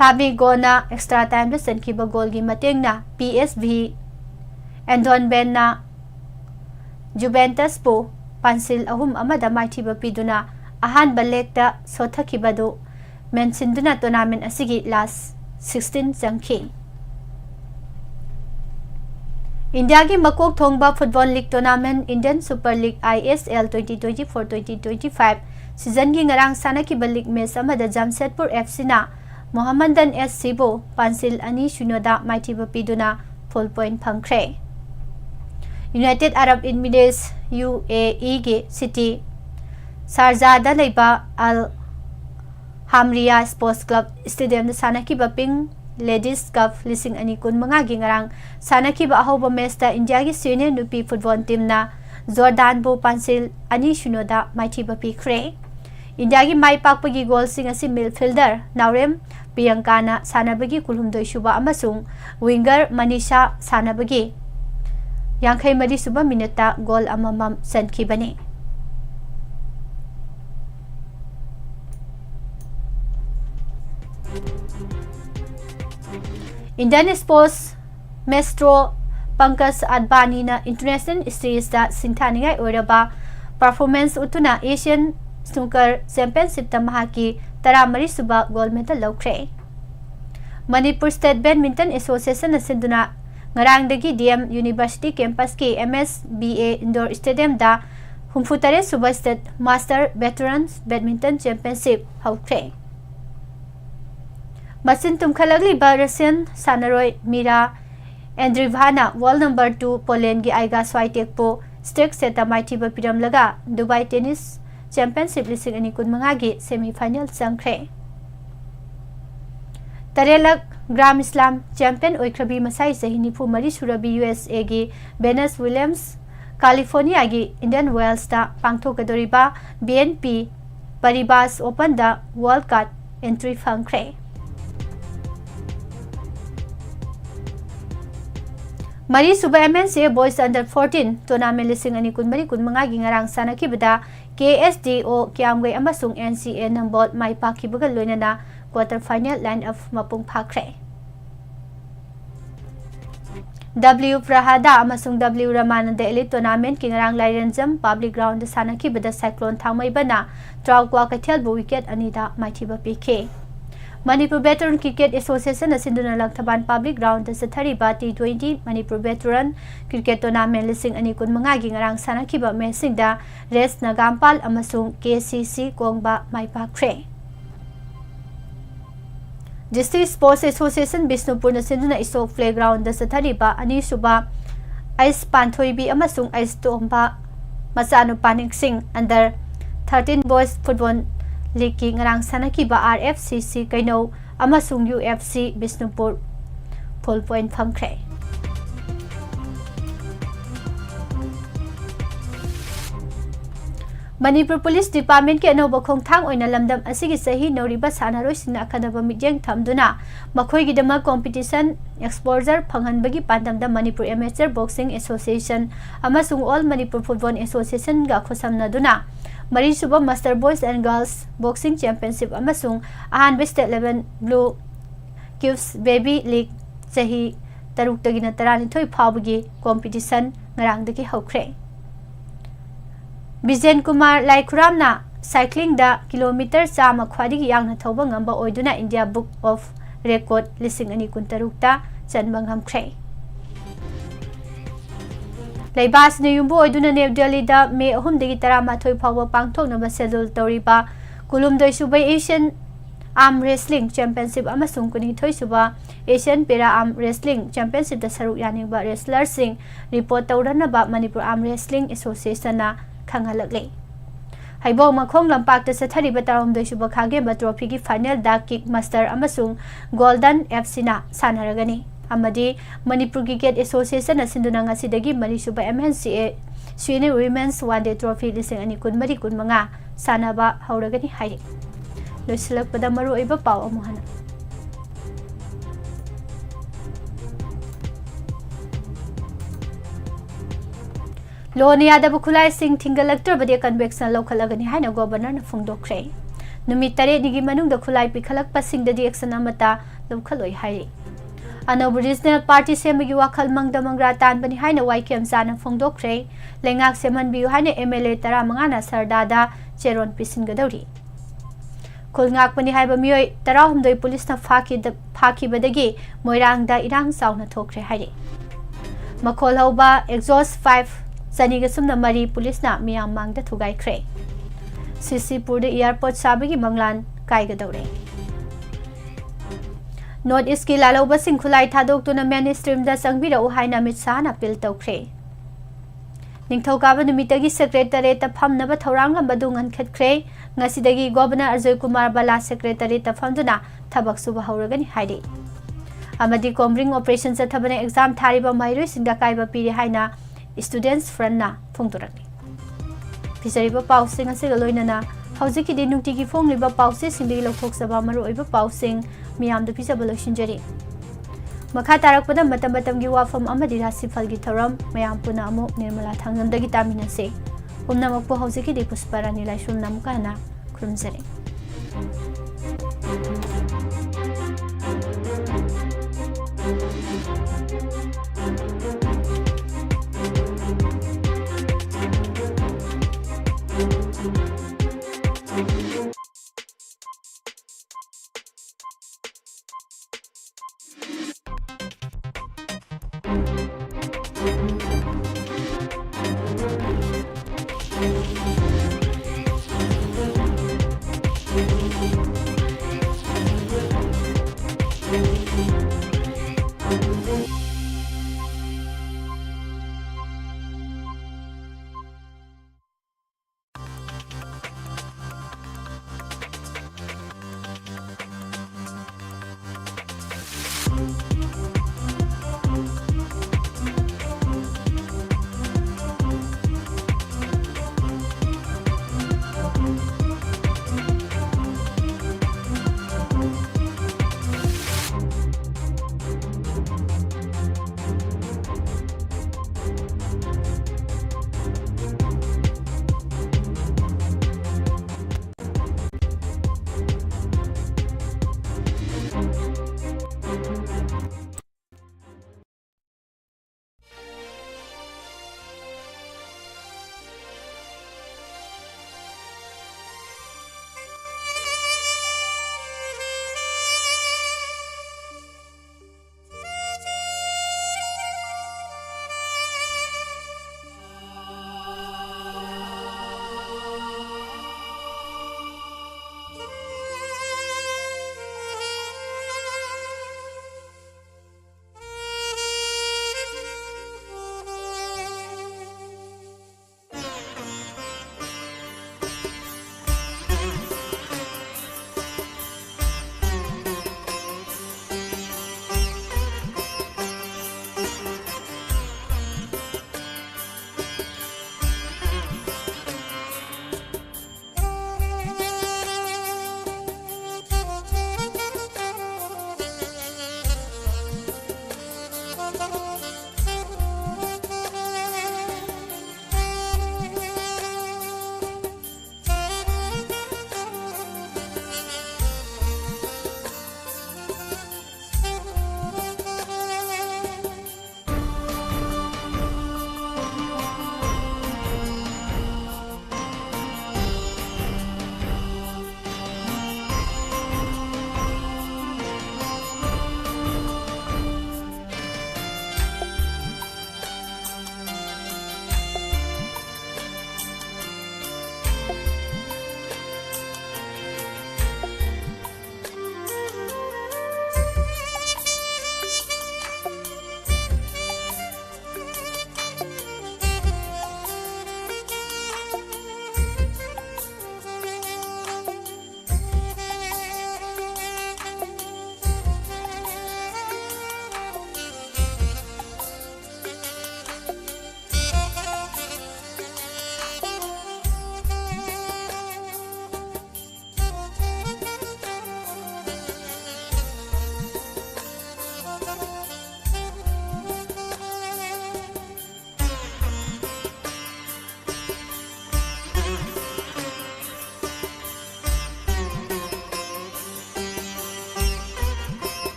Fabigona extra time da sankiba goal gi mateng na PSV Andon Ben na Juventus po pansil ahum amada maithiba piduna ahan balek ta sothakibadu mensinduna tournament asigi last 16 jangki. India ki makok thongba football league tournament Indian Super League ISL 2024-2025 season gi ngarang sana ki balik match amada Jamshedpur FC na Mohammedan SC bo pansil ani shunoda maithiba piduna full point phangkre. United Arab Emirates UAE ge city Sharjah da leiba Al Hamriya Sports Club Stadium da sanaki ba ping Ladies Cup lising ani kun mga gi ngarang sanaki ba ahoba match da India gi senior nupi football team na Jordan bo pansil ani shunoda maithiba pikre. India gi mai pakpagi goal sing asi midfielder Naurem Priyankana sanabagi kulhumdoi suba amasung winger Manisha sanabagi Yankai madi suba minute goal amamam sankibani. Indian Sports Maestro Pankaj Advani na international stage da singthaningai oiraba performance utuna Asian Snooker Championship ta mahaki 13 suba gold medal lawkhre. Manipur State Badminton Association asinduna ngarangdagi DM University campus ki MSBA Indoor Stadium da 63 suba State Master Veterans Badminton Championship hawkhre. Masin tumkhalagli Russian Sanaroi Mira Andreevna world number 2 Poland gi Aiga Swiatekpo stake seta maithiba piram laga Dubai Tennis Championship lising ani kunmanga gi semi final sangkhre. Tarelak Gram Slam champion oikrabi masai sahi nifu mari surabi USA gi Venus Williams California gi Indian Wells da pangthokadoriba BNP Paribas Open da World Cup entry fangkhre. Mari suba MNC Boys Under 14 tournament lising ani kunmari kunmanga gi ngarang sanakibada KSDO Kiamgai amasung NCA nambot mai pakibaga loinana quarter final line of mapung phakre. W Prahada amasung W Ramananda Elite Tournament ki ngarang Lairanjam public ground sanakibada cyclone thangmai bana Traukwa Kathel bu wicket anida maithiba PK. Manipur Veteran Cricket Association asinduna Langthaban Public Ground sa thariba T20 Manipur Veteran Cricket Tournament lising ani kunmanga gi ngarang sanakiba mesing da Res Nagampal amasung KCC Kongba maipakre. District Sports Association Bisnupur asinduna Isok Playground sa thariba ani suba Ice Panthoibi amasung Ice Tomba Masanu Panik Singh under 13 Boys Football League ngarang sanakiba RFCC Kaino amasung UFC Bisnupur full point phangkhre. Manipur Police Department ki anoba khongthang oina lamdam asigi sahi noriba sanaroi sina akadaba midyang thamduna makhoi gi dama competition exposure phanghanbagi pandamda Manipur Amateur Boxing Association amasung All Manipur Football Association ga khosamnaduna Mari suba Master Boys and Girls Boxing Championship amasung ahanba state level Blue Cubes Baby League sahi taruk tagina tarani thoi phawgi competition ngarangdagi hawkhre. Bijen Kumar Laikhuramna cycling da kilometer chama khwadigi yangna thoba ngamba oiduna India Book of Record lising ani kuntarukta chanba ngamkhre. Laibas na yumbu oiduna New Delhi da May 3-13 phawa pangthoknaba schedule toriba kulumdoi suba Asian Arm Wrestling Championship amasung kunithoi suba Asian Para Arm Wrestling Championship da saruk yaningba wrestler sing report tawranaba Manipur Arm Wrestling Association na khanghalakle. Haibo makhong lampak ta sathariba taromdoi suba khage ba trophy gi final da kick master amasung Golden FC na sanaragani. Amadi Manipur Cricket Association asinduna ngasidagi mari suba MNCA Senior Women's One Day Trophy lising ani kunmari kunmanga sanaba hauragani hai. Loisilakpada maru oiba paw amuhana. Loan yadaba khulai sing thingalaktor bade convection lokhalagani haina governor na phungdokre. Numit 8 nigi manungda khulai pikhalak pasing da action amata lokhaloi hai. Anob Regional Party semagi wakhal mangda mangra tan bani haina YKM sana phongdokre lengak seman biu haina MLA 15 na sardada cheron pisin gadauri kulngak bani haiba mioi 12 police na phaki badagi moirang da irang sauna thokre haire makhol hauba exhaust 5 sani ga sumna mari police na miyam mangda thugai khre Sisipur de airport sabagi manglan kai gadaure North East ki laloba singkhulai thadok tuna mainstream da sangbira uhaina mitsana appeal tawkhre ningthokaba numitagi secretary ta phamnaba thorang lamba dungan khatkhre ngasidagi governor Ajay Kumar Bala secretary ta phamduna thabak suba hauragani haide amadi combring operation sa thabane exam thariba mairoi singda kaiba piri haina students front na phongtorani pisariba pausing asiga loinana haujiki di nungti ki phongliba pause singdi lokthok saba maru oiba pausing मियाम द पिजब लोइसिनजरी मखा तारकपदा मतम मतम की वाफम अमदि राशि फल की थरम मयाम पुना अमु निर्मला थांगमदगी तामिनसे पुनमक हौजिकी दि पुष्परानी लाइसुम नमकाना खुरुमजरी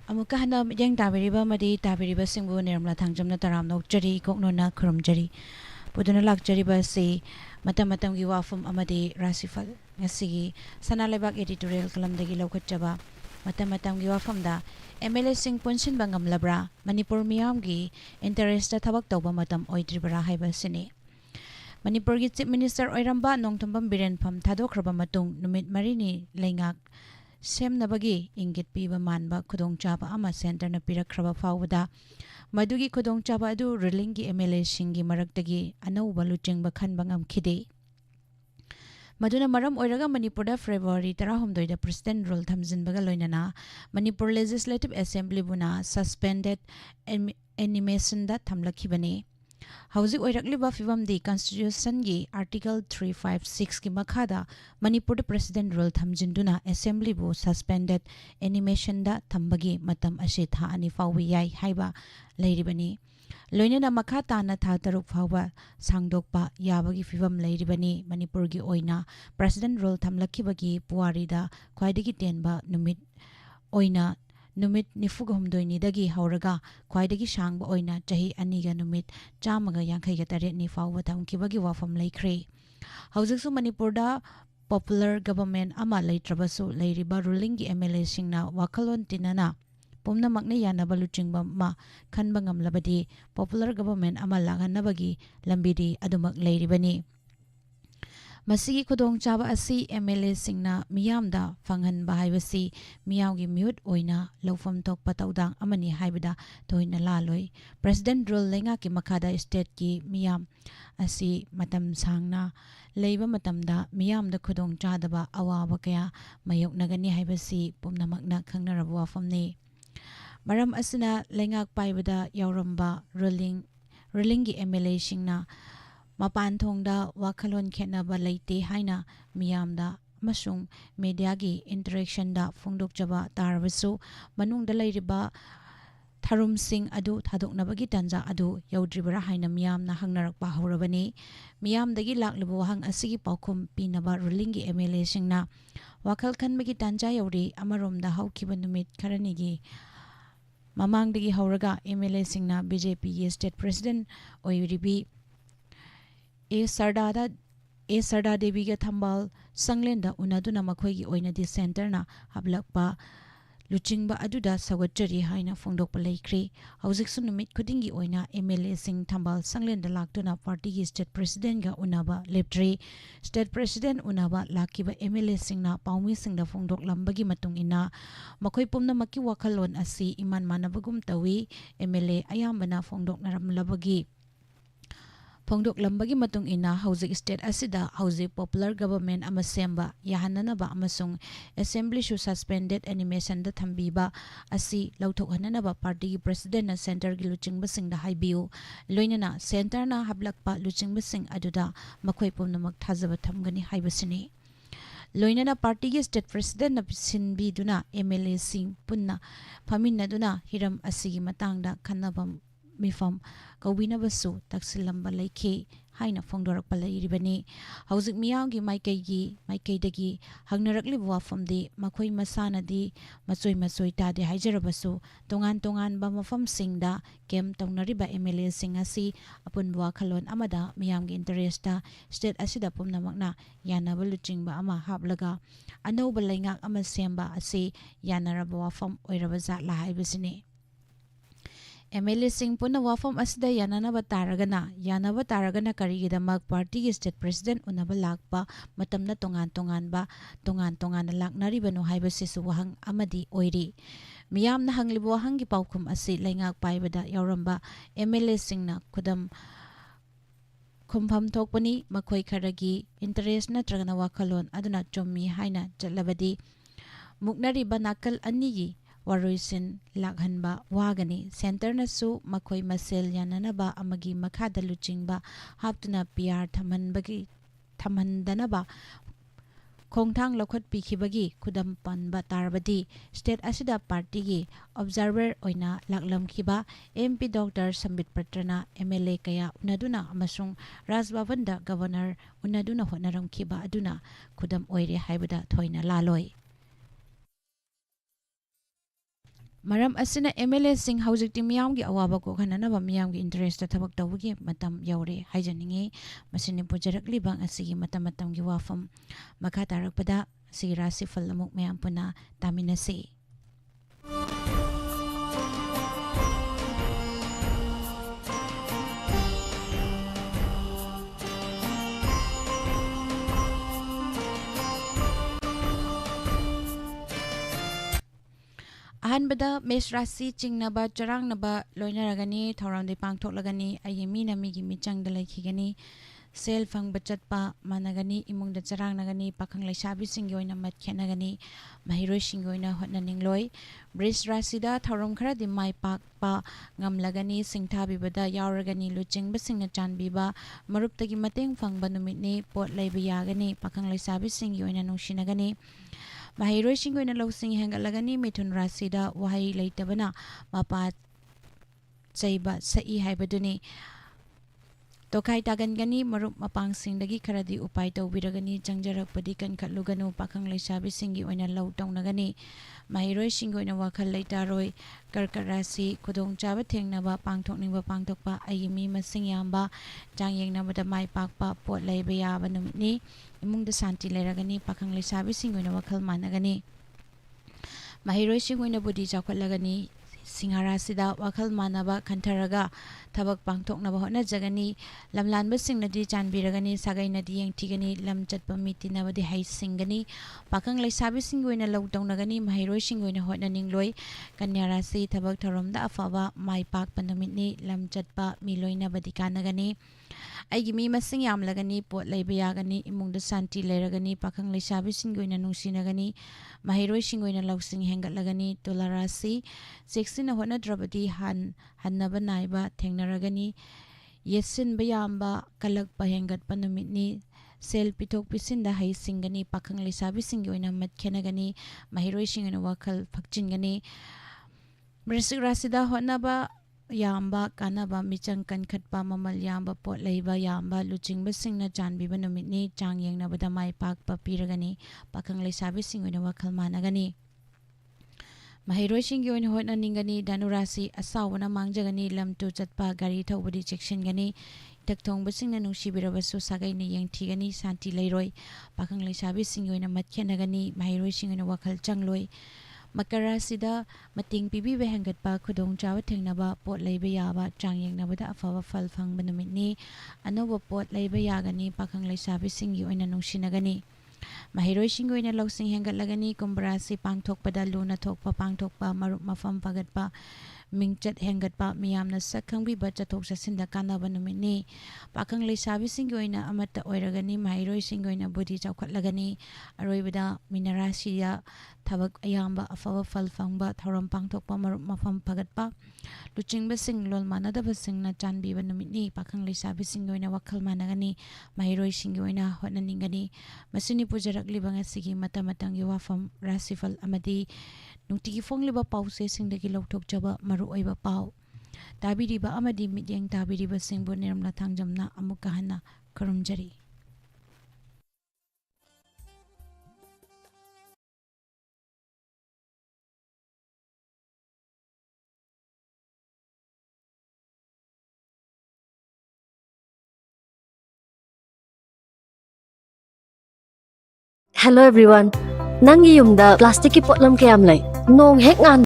अमुका हना मियंग ताबिरिबा मदी ताबिरिबा सिंगबु निर्मला थांजमना तराम नोकचरी कोकनोना खुरमजरी पुदुना लाकचरीबा से मतम मतम की वाफम अमदी राशिफल ngasi sanalebak editorial kalamdagi lawkhatchaba मतम मतम की वाफमदा MLA सिंह पुनसिन बंगम लब्रा मणिपुर मियाम की इंटरेस्ट थबक तौबा मतम ओइद्रिबरा हाइबा सिने मणिपुर की चीफ मिनिस्टर ओइरंबा नोंथंबम बिरेनफम थादोखरबा मतुंग नुमित मरिनी लेंगाक सेमनबगी इंगित पीबा मानबा खुदोंचाबा अमा सेंटरना पिरखरबा फावदा मदुगी खुदोंचाबा अदु रिलिंग की MLA सिंह की मरक्तगी अनौबा लुचिंगबा खनबा ngamkhide Maduna maram oiraga Manipur February 16 President Rule Thamjinbaga loinana Manipur Legislative Assembly buna suspended animation da thamlakhibani. Hauzik oirakliba fivamdi Constitution gi Article 356 ki makhada Manipur President Rule Thamjinduna Assembly bu suspended animation da thambagi matam ase tha ani fawbi yai haiba leiribani. Loinana makha tana tha taruk fawba sangdokpa yabagi fivam leiribani. Manipur gi oina President Rule thamlakhibagi puari da khwaidagi tenba numit oina numit nifugahumdoi dagi hauraga khwaidagi shangba oina chahi aniga numit chamaga yankhaiga taret ni fawba thamkibagi wafam laikhre. Haujiksu Manipur da popular government ama leitrabasu leiriba ruling gi MLA singna wakhalon tinana pomna makne yanaba luchingba ma khanba ngamlabadi popular government ama laghanabagi lambidi adumak leiribani. Masigi khudong chaba asi MLA singna miyamda fanghan bahaibasi miyawgi mute oina lawfam tok patawdang amani haibada toina laloi. President Rule lenga ki makada state ki miyam asi matam sangna leiba matamda miyamda khudong chadaba awaba kaya mayok nagani haibasi pomnamakna khangnarabu wafamni. Maram asina lengak paibada yauramba ruling gi MLA singna mapan thongda wakhalon khenaba leite haina miyamda masung media gi interaction da phongdokjaba tarwasu manungda leiriba tharum sing adu thadoknabagi tanja adu yaudribara haina miyamna hangnarakpa horabani. Miyamdagi laklibo wahang asigi paukhum pinaba ruling gi MLA singna wakhal khanbagi tanja yauri amaromda haukiba numit kharanigi mamangdagi hauraga MLA singna BJP gi state president oiribi A Sarda Devi ga thambal sanglenda unaduna makhoi gi oina di center na hablakpa luchingba aduda sawatjari haina phongdokpa leikri. Haujik su numit khudingi oina MLA sing thambal sanglenda laktuna party gi state president ga unaba leptri. State president unaba lakiba MLA sing na paumi sing da phongdok lambagi matung ina makhoi pumna maki wakhalon asi iman manabagum tawi MLA ayambana phongdok naram labagi Pongdok lambagi matung ina haujik state asida haujik popular government ama semba yahananaba amasung assembly shu suspended animation da thambiba asi lauthok hananaba party gi president na center gi luchingba sing da haibiu loinana center na hablakpa luchingba sing aduda makhoi pumnamak thajaba thamgani haibasini. Loinana party gi state president na sinbi duna MLA sing punna phaminna duna hiram asigi matangda khanabam mifam kawina basu taksilamba laike haina phongdorak palairibani. Haujik miyawgi maikaidagi hangnarakli wafamdi makhoi masana di masoi tade haijarabasu tongan ba mafam singda kem tongnariba MLA sing asi apun bua khalon amada miyamgi interest da state asida pumnamakna yanaba luchingba ama hablaga anauba laingak ama semba asi yanaraba wafam oirabaza la haibasini. MLA sing puna wafam asida yanaba taragana karigidamak party gi state president unaba lakpa matamna tongan na laknaribano haibasisu wahang amadi oiri. Miyamna hanglibo wahangi paukhum asi laingak paibada yauramba MLA singna khudam khumpham thokpani makhoi kharagi interest natragana wakhalon aduna chommi haina chatlabadi muknariba nakal anigi waroisin lakhanba wagani center na su makhoi masel yananaba amagi makhada luchingba haptuna PR thamhandanaba khongthang lokhot pikhibagi khudam panba tarbadi state asida party gi observer oina laklam khiba MP Dr. Sambit Patrana MLA kaya unaduna amasung Rajbhavanda governor unaduna honaram khiba aduna khudam oire haibada thoina laloi. Maram asina MLA sing haujik ti miyamgi awaba ko khananaba miyamgi interest ta thabak tawgi matam yaure haijaningi masini pujarakli bang asigi matam gi wafam makha tarakpada si rasi phal amuk mayam puna taminasi. Ahanbada mes rasi chingnaba charangnaba loinaragani thauramde pangthoklagani ayemi namigi michangda laikhigani ꯁꯦꯜ ꯐꯪꯕ ꯆꯠꯄ ꯃꯥꯟꯅꯒꯅꯤ ꯏꯃꯨꯡꯗ ꯆꯔꯥꯡꯅꯒꯅꯤ ꯄꯥꯈꯪ ꯂꯩꯁꯥꯕꯤꯁꯤꯡꯒꯤ ꯑꯣꯏꯅ ꯃꯠ ꯈꯦꯠꯅꯒꯅꯤ ꯃꯍꯩꯔꯣꯏꯁꯤꯡꯒꯤ ꯑꯣꯏꯅ ꯍꯣꯠꯅꯅꯤꯡꯂꯣꯏ bridge ꯔꯥꯁꯤꯗ ꯊꯧꯔꯝ ꯈꯔꯗꯤ ꯃꯥꯏ ꯄꯥꯛꯄ ꯉꯝꯂꯒꯅꯤ ꯁꯤꯡꯊꯥꯕꯤꯕꯗ ꯌꯥꯎꯔꯒꯅꯤ ꯂꯨꯆꯤꯡꯕꯁꯤꯡꯅ ꯆꯥꯟꯕꯤꯕ ꯃꯔꯨꯞꯇꯒꯤ ꯃꯇꯦꯡ ꯐꯪꯕ ꯅꯨꯃꯤꯠꯅꯤ ꯄꯣꯠ ꯂꯩꯕ ꯌꯥꯒꯅꯤ ꯄꯥꯈꯪ ꯂꯩꯁꯥꯕꯤꯁꯤꯡꯒꯤ ꯑꯣꯏꯅ ꯅꯨꯡꯁꯤꯅꯒꯅꯤ ꯃꯍꯩꯔꯣꯏꯁꯤꯡꯒꯤ ꯑꯣꯏꯅ ꯂꯧꯁꯤꯡ ꯍꯦꯟꯒꯠꯂꯒꯅꯤ ꯃꯤꯊꯨꯟ ꯔꯥꯁꯤꯗ ꯋꯥꯍꯩ ꯂꯩꯇꯕꯅ ꯃꯄꯥ ꯆꯩꯕ ꯁꯛꯏ ꯍꯥꯏꯕꯗꯨꯅꯤ ꯇꯣꯈꯥꯏ ꯇꯥꯒꯟꯒꯅꯤ ꯃꯔꯨꯞ ꯃꯄꯥꯡꯁꯤꯡꯗꯒꯤ ꯈꯔꯗꯤ ꯎꯄꯥꯏ ꯇꯧꯕꯤꯔꯒꯅꯤ ꯆꯪꯖꯔꯛꯄꯗꯤ ꯀꯟꯈꯠꯂꯨꯒꯅꯨ ꯄꯥꯈꯪ ꯂꯩꯁꯥꯕꯤꯁꯤꯡꯒꯤ ꯑꯣꯏꯅ ꯂꯧ ꯇꯧꯅꯒꯅꯤ ꯃꯍꯩꯔꯣꯏꯁꯤꯡꯒꯤ ꯑꯣꯏꯅ ꯋꯥꯈꯜ ꯂꯩꯇꯥꯔꯣꯏ ꯀꯔꯀꯠ ꯔꯥꯁꯤ ꯈꯨꯗꯣꯡꯆꯥꯕ ꯊꯦꯡꯅꯕ ꯄꯥꯡꯊꯣꯛꯅꯤꯡꯕ ꯄꯥꯡꯊꯣꯛꯄ ꯑꯩꯒꯤ ꯃꯤ ꯃꯁꯤꯡ ꯌꯥꯝꯕ ꯆꯥꯡ ꯌꯦꯡꯅꯕꯗ ꯃꯥꯏ ꯄꯥꯛꯄ ꯄꯣꯠ ꯂꯩꯕ ꯌꯥꯕ ꯅꯨꯃꯤꯠꯅꯤ ꯏꯃꯨꯡꯗ ꯁꯥꯟꯇꯤ ꯂꯩꯔꯒꯅꯤ ꯄꯥꯈꯪ ꯂꯩꯁꯥꯕꯤꯁꯤꯡꯒꯤ ꯑꯣꯏꯅ ꯋꯥꯈꯜ ꯃꯥꯟꯅꯒꯅꯤ ꯃꯍꯩꯔꯣꯏꯁꯤꯡ ꯑꯣꯏꯅ ꯕꯨꯗꯤ ꯆꯥꯎꯈꯠꯂꯒꯅꯤ ꯁꯤꯡꯍ ꯔꯥꯁꯤꯗ ꯋꯥꯈꯜ ꯃꯥꯟꯅꯕ ꯈꯟꯊꯔꯒ ꯊꯕꯛ ꯄꯥꯡꯊꯣꯛꯅꯕ ꯍꯣꯠꯅꯖꯒꯅꯤ ꯂꯝꯂꯥꯟꯕꯁꯤꯡꯅꯗꯤ ꯆꯥꯟꯕꯤꯔꯒꯅꯤ ꯁꯥꯒꯩꯅꯗꯤ ꯌꯦꯡꯊꯤꯒꯅꯤ ꯂꯝ ꯆꯠꯄ ꯃꯤ ꯇꯤꯟꯅꯕꯗꯤ ꯍꯩꯁꯤꯡꯒꯅꯤ ꯄꯥꯈꯪ ꯂꯩꯁꯥꯕꯤꯁꯤꯡꯒꯤ ꯑꯣꯏꯅ ꯂꯧ ꯇꯧꯅꯒꯅꯤ ꯃꯍꯩꯔꯣꯏꯁꯤꯡꯒꯤ ꯑꯣꯏꯅ ꯍꯣꯠꯅꯅꯤꯡꯂꯣꯏ ꯀꯟꯌꯥ ꯔꯥꯁꯤ ꯊꯕꯛ ꯊꯧꯔꯝꯗ ꯑꯐꯕ ꯃꯥꯏ ꯄꯥꯛꯄ ꯅꯨꯃꯤꯠꯅꯤ ꯂꯝ ꯆꯠꯄ ꯃꯤ ꯂꯣꯏꯅꯕꯗꯤ ꯀꯥꯟꯅꯒꯅꯤ ꯑꯩꯒꯤ ꯃꯤ ꯃꯁꯤꯡ ꯌꯥꯝꯂꯒꯅꯤ ꯄꯣꯠ ꯂꯩꯕ ꯌꯥꯒꯅꯤ ꯏꯃꯨꯡꯗ ꯁꯥꯟꯇꯤ ꯂꯩꯔꯒꯅꯤ ꯄꯥꯈꯪ ꯂꯩꯁꯥꯕꯤꯁꯤꯡꯒꯤ ꯑꯣꯏꯅ ꯅꯨꯡꯁꯤꯅꯒꯅꯤ ꯃꯍꯩꯔꯣꯏꯁꯤꯡꯒꯤ ꯑꯣꯏna ꯂꯧꯁꯤꯡ ꯍꯦꯟꯒꯠꯂꯒꯅꯤ ꯇꯨꯂꯥ ꯔꯥꯁꯤ ꯆꯦꯛꯁꯤꯟꯅ ꯍꯣꯠꯅꯗ꯭ꯔꯕꯗꯤ ꯍꯟꯅꯕ ꯅꯥꯏꯕ ꯊꯦꯡꯅꯔꯒꯅꯤ ꯌꯦꯠꯁꯤꯟꯕ ꯌꯥꯝꯕ ꯀꯜꯂꯛꯄ ꯍꯦꯟꯒꯠꯄ ꯅꯨꯃꯤꯠꯅꯤ ꯁꯦꯜ ꯄꯤꯊꯣꯛ ꯄꯤꯁꯤꯟꯗ ꯍꯩꯁꯤꯡꯒꯅꯤ ꯄꯥꯈꯪ ꯂꯩꯁꯥꯕꯤꯁꯤꯡꯒꯤ ꯑꯣꯏꯅ ꯃꯠ ꯈꯦꯟꯅꯒꯅꯤ ꯃꯍꯩꯔꯣꯏꯁꯤꯡ ꯑꯣꯏꯅ ꯋꯥꯈꯜ ꯐꯛꯆꯤꯟꯒꯅꯤ ꯕ꯭ꯔꯤꯁꯤꯛ ꯔꯥꯁꯤꯗ ꯍꯣꯠꯅꯕ ꯌꯥꯝꯕ ꯀꯥꯟꯅꯕ ꯃꯤꯆꯪ ꯀꯟꯈꯠꯄ ꯃꯃꯜ ꯌꯥꯝꯕ ꯄꯣꯠ ꯂꯩꯕ ꯌꯥꯝꯕ ꯂꯨꯆꯤꯡꯕꯁꯤꯡꯅ ꯆꯥꯟꯕꯤꯕ ꯅꯨꯃꯤꯠꯅꯤ ꯆꯥꯡ ꯌꯦꯡꯅꯕꯗ ꯃꯥꯏ ꯄꯥꯛꯄ ꯄꯤꯔꯒꯅꯤ ꯄꯥꯈꯪ ꯂꯩꯁꯥꯕꯤꯁꯤꯡ ꯑꯣꯏꯅ ꯋꯥꯈꯜ ꯃꯥꯟꯅꯒꯅꯤ ꯃꯍꯩꯔꯣꯏꯁꯤꯡꯒꯤ ꯑꯣꯏꯅ ꯍꯣꯠꯅꯅꯤꯡꯒꯅꯤ ꯙꯅꯨꯔꯥꯁꯤ ꯑꯁꯥꯎꯕꯅ ꯃꯥꯡꯖꯒꯅꯤ ꯂꯝ ꯇꯨ ꯆꯠꯄ ꯒꯥꯔꯤ ꯊꯧꯕꯗꯤ ꯆꯦꯛꯁꯤꯟꯒꯅꯤ ꯏꯊꯛ ꯊꯣꯡꯕꯁꯤꯡꯅ ꯅꯨꯡꯁꯤꯕꯤꯔꯕꯁꯨ ꯁꯥꯒꯩꯅ ꯌꯦꯡꯊꯤꯒꯅꯤ ꯁꯥꯟꯇꯤ ꯂꯩꯔꯣꯏ ꯄꯥꯈꯪ ꯂꯩꯁꯥꯕꯤꯁꯤꯡꯒꯤ ꯑꯣꯏꯅ ꯃꯠ ꯈꯦꯟꯅꯒꯅꯤ ꯃꯍꯩꯔꯣꯏꯁꯤꯡ ꯑꯣꯏꯅ ꯋꯥꯈꯜ ꯆꯪꯂꯣꯏ ꯃꯀꯔ ꯔꯥꯁꯤꯗ ꯃꯇꯦꯡ ꯄꯤꯕꯤꯕ ꯍꯦꯟꯒꯠꯄ ꯈꯨꯗꯣꯡꯆꯥꯕ ꯊꯦꯡꯅꯕ ꯄꯣꯠ ꯂꯩꯕ ꯌꯥꯕ ꯆꯥꯡ ꯌꯦꯡꯅꯕꯗ ꯑꯐꯕ ꯐꯜ ꯐꯪꯕ ꯅꯨꯃꯤꯠꯅꯤ ꯑꯅꯧꯕ ꯄꯣꯠ ꯂꯩꯕ ꯌꯥꯒꯅꯤ ꯄꯥꯈꯪ ꯂꯩꯁꯥꯕꯤꯁꯤꯡꯒꯤ ꯑꯣꯏꯅ ꯅꯨꯡꯁꯤꯅꯒꯅꯤ ꯃꯍꯩꯔꯣꯏꯁꯤꯡꯒꯤ ꯑꯣꯏꯅ ꯂꯧꯁꯤꯡ ꯍꯦꯟꯒꯠꯂꯒꯅꯤ ꯀꯨꯝꯚ ꯔꯥꯁꯤ ꯄꯥꯡꯊꯣꯛꯄꯗ ꯂꯨꯅ ꯊꯣꯛꯄ ꯄꯥꯡꯊꯣꯛꯄ ꯃꯔꯨꯞ ꯃꯐꯝ ꯐꯒꯠꯄ ꯃꯤꯡꯆꯠ ꯍꯦꯟꯒꯠꯄ ꯃꯤꯌꯥꯝꯅ ꯁꯛ ꯈꯪꯕꯤꯕ ꯆꯠꯊꯣꯛ ꯆꯠꯁꯤꯟꯗ ꯀꯥꯟꯅꯕ ꯅꯨꯃꯤꯠꯅꯤ ꯄꯥꯈꯪ ꯂꯩꯁꯥꯕꯤꯁꯤꯡꯒꯤ ꯑꯣꯏꯅ ꯑꯃꯠꯇ ꯑꯣꯏꯔꯒꯅꯤ ꯃꯍꯩꯔꯣꯏꯁꯤꯡꯒꯤ ꯑꯣꯏꯅ ꯕꯨꯗꯤ ꯆꯥꯎꯈꯠꯂꯒꯅꯤ ꯑꯔꯣꯏꯕꯗ ꯃꯤꯅ ꯔꯥꯁꯤꯗ ꯊꯕꯛ ꯑꯌꯥꯝꯕ ꯑꯐꯕ ꯐꯜ ꯐꯪꯕ ꯊꯧꯔꯝ ꯄꯥꯡꯊꯣꯛꯄ ꯃꯔꯨꯞ ꯃꯐꯝ ꯐꯒꯠꯄ ꯂꯨꯆꯤꯡꯕꯁꯤꯡ ꯂꯣꯟ ꯃꯥꯟꯅꯗꯕꯁꯤꯡꯅ ꯆꯥꯟꯕꯤꯕ ꯅꯨꯃꯤꯠꯅꯤ ꯄꯥꯈꯪ ꯂꯩꯁꯥꯕꯤꯁꯤꯡꯒꯤ ꯑꯣꯏꯅ ꯋꯥꯈꯜ ꯃꯥꯟꯅꯒꯅꯤ ꯃꯍꯩꯔꯣꯏꯁꯤꯡꯒꯤ ꯑꯣꯏꯅ ꯍꯣꯠꯅꯅꯤꯡꯒꯅꯤ ꯃꯁꯤꯅꯤ ꯄꯨꯖꯔꯛꯂꯤꯕ ꯉꯁꯤꯒꯤ ꯃꯇꯝ ꯃꯇꯝꯒꯤ ꯋꯥꯐꯝ ꯔꯥꯁꯤꯐꯜ ꯑꯃꯗꯤ ꯅꯨꯡꯇꯤꯒꯤ ꯐꯣꯡꯂꯤꯕ ꯄꯥꯎꯆꯦꯁꯤꯡꯗꯒꯤ ꯂꯧꯊꯣꯛꯆꯕ ꯃꯔꯨꯑꯣꯏꯕ ꯄꯥꯎ ꯇꯥꯕꯤꯔꯤꯕ ꯑꯃꯗꯤ ꯃꯤꯠꯌꯦꯡ ꯇꯥꯕꯤꯔꯤꯕꯁꯤꯡꯕꯨ ꯅꯤꯔꯃꯂꯥ ꯊꯥꯡꯖꯝꯅ ꯑꯃꯨꯛꯀ ꯍꯟꯅ ꯈꯨꯔꯨꯝꯖꯔꯤ Hello everyone. Nangi yumda plastic ki potlam kayam lai. Nong hek ngan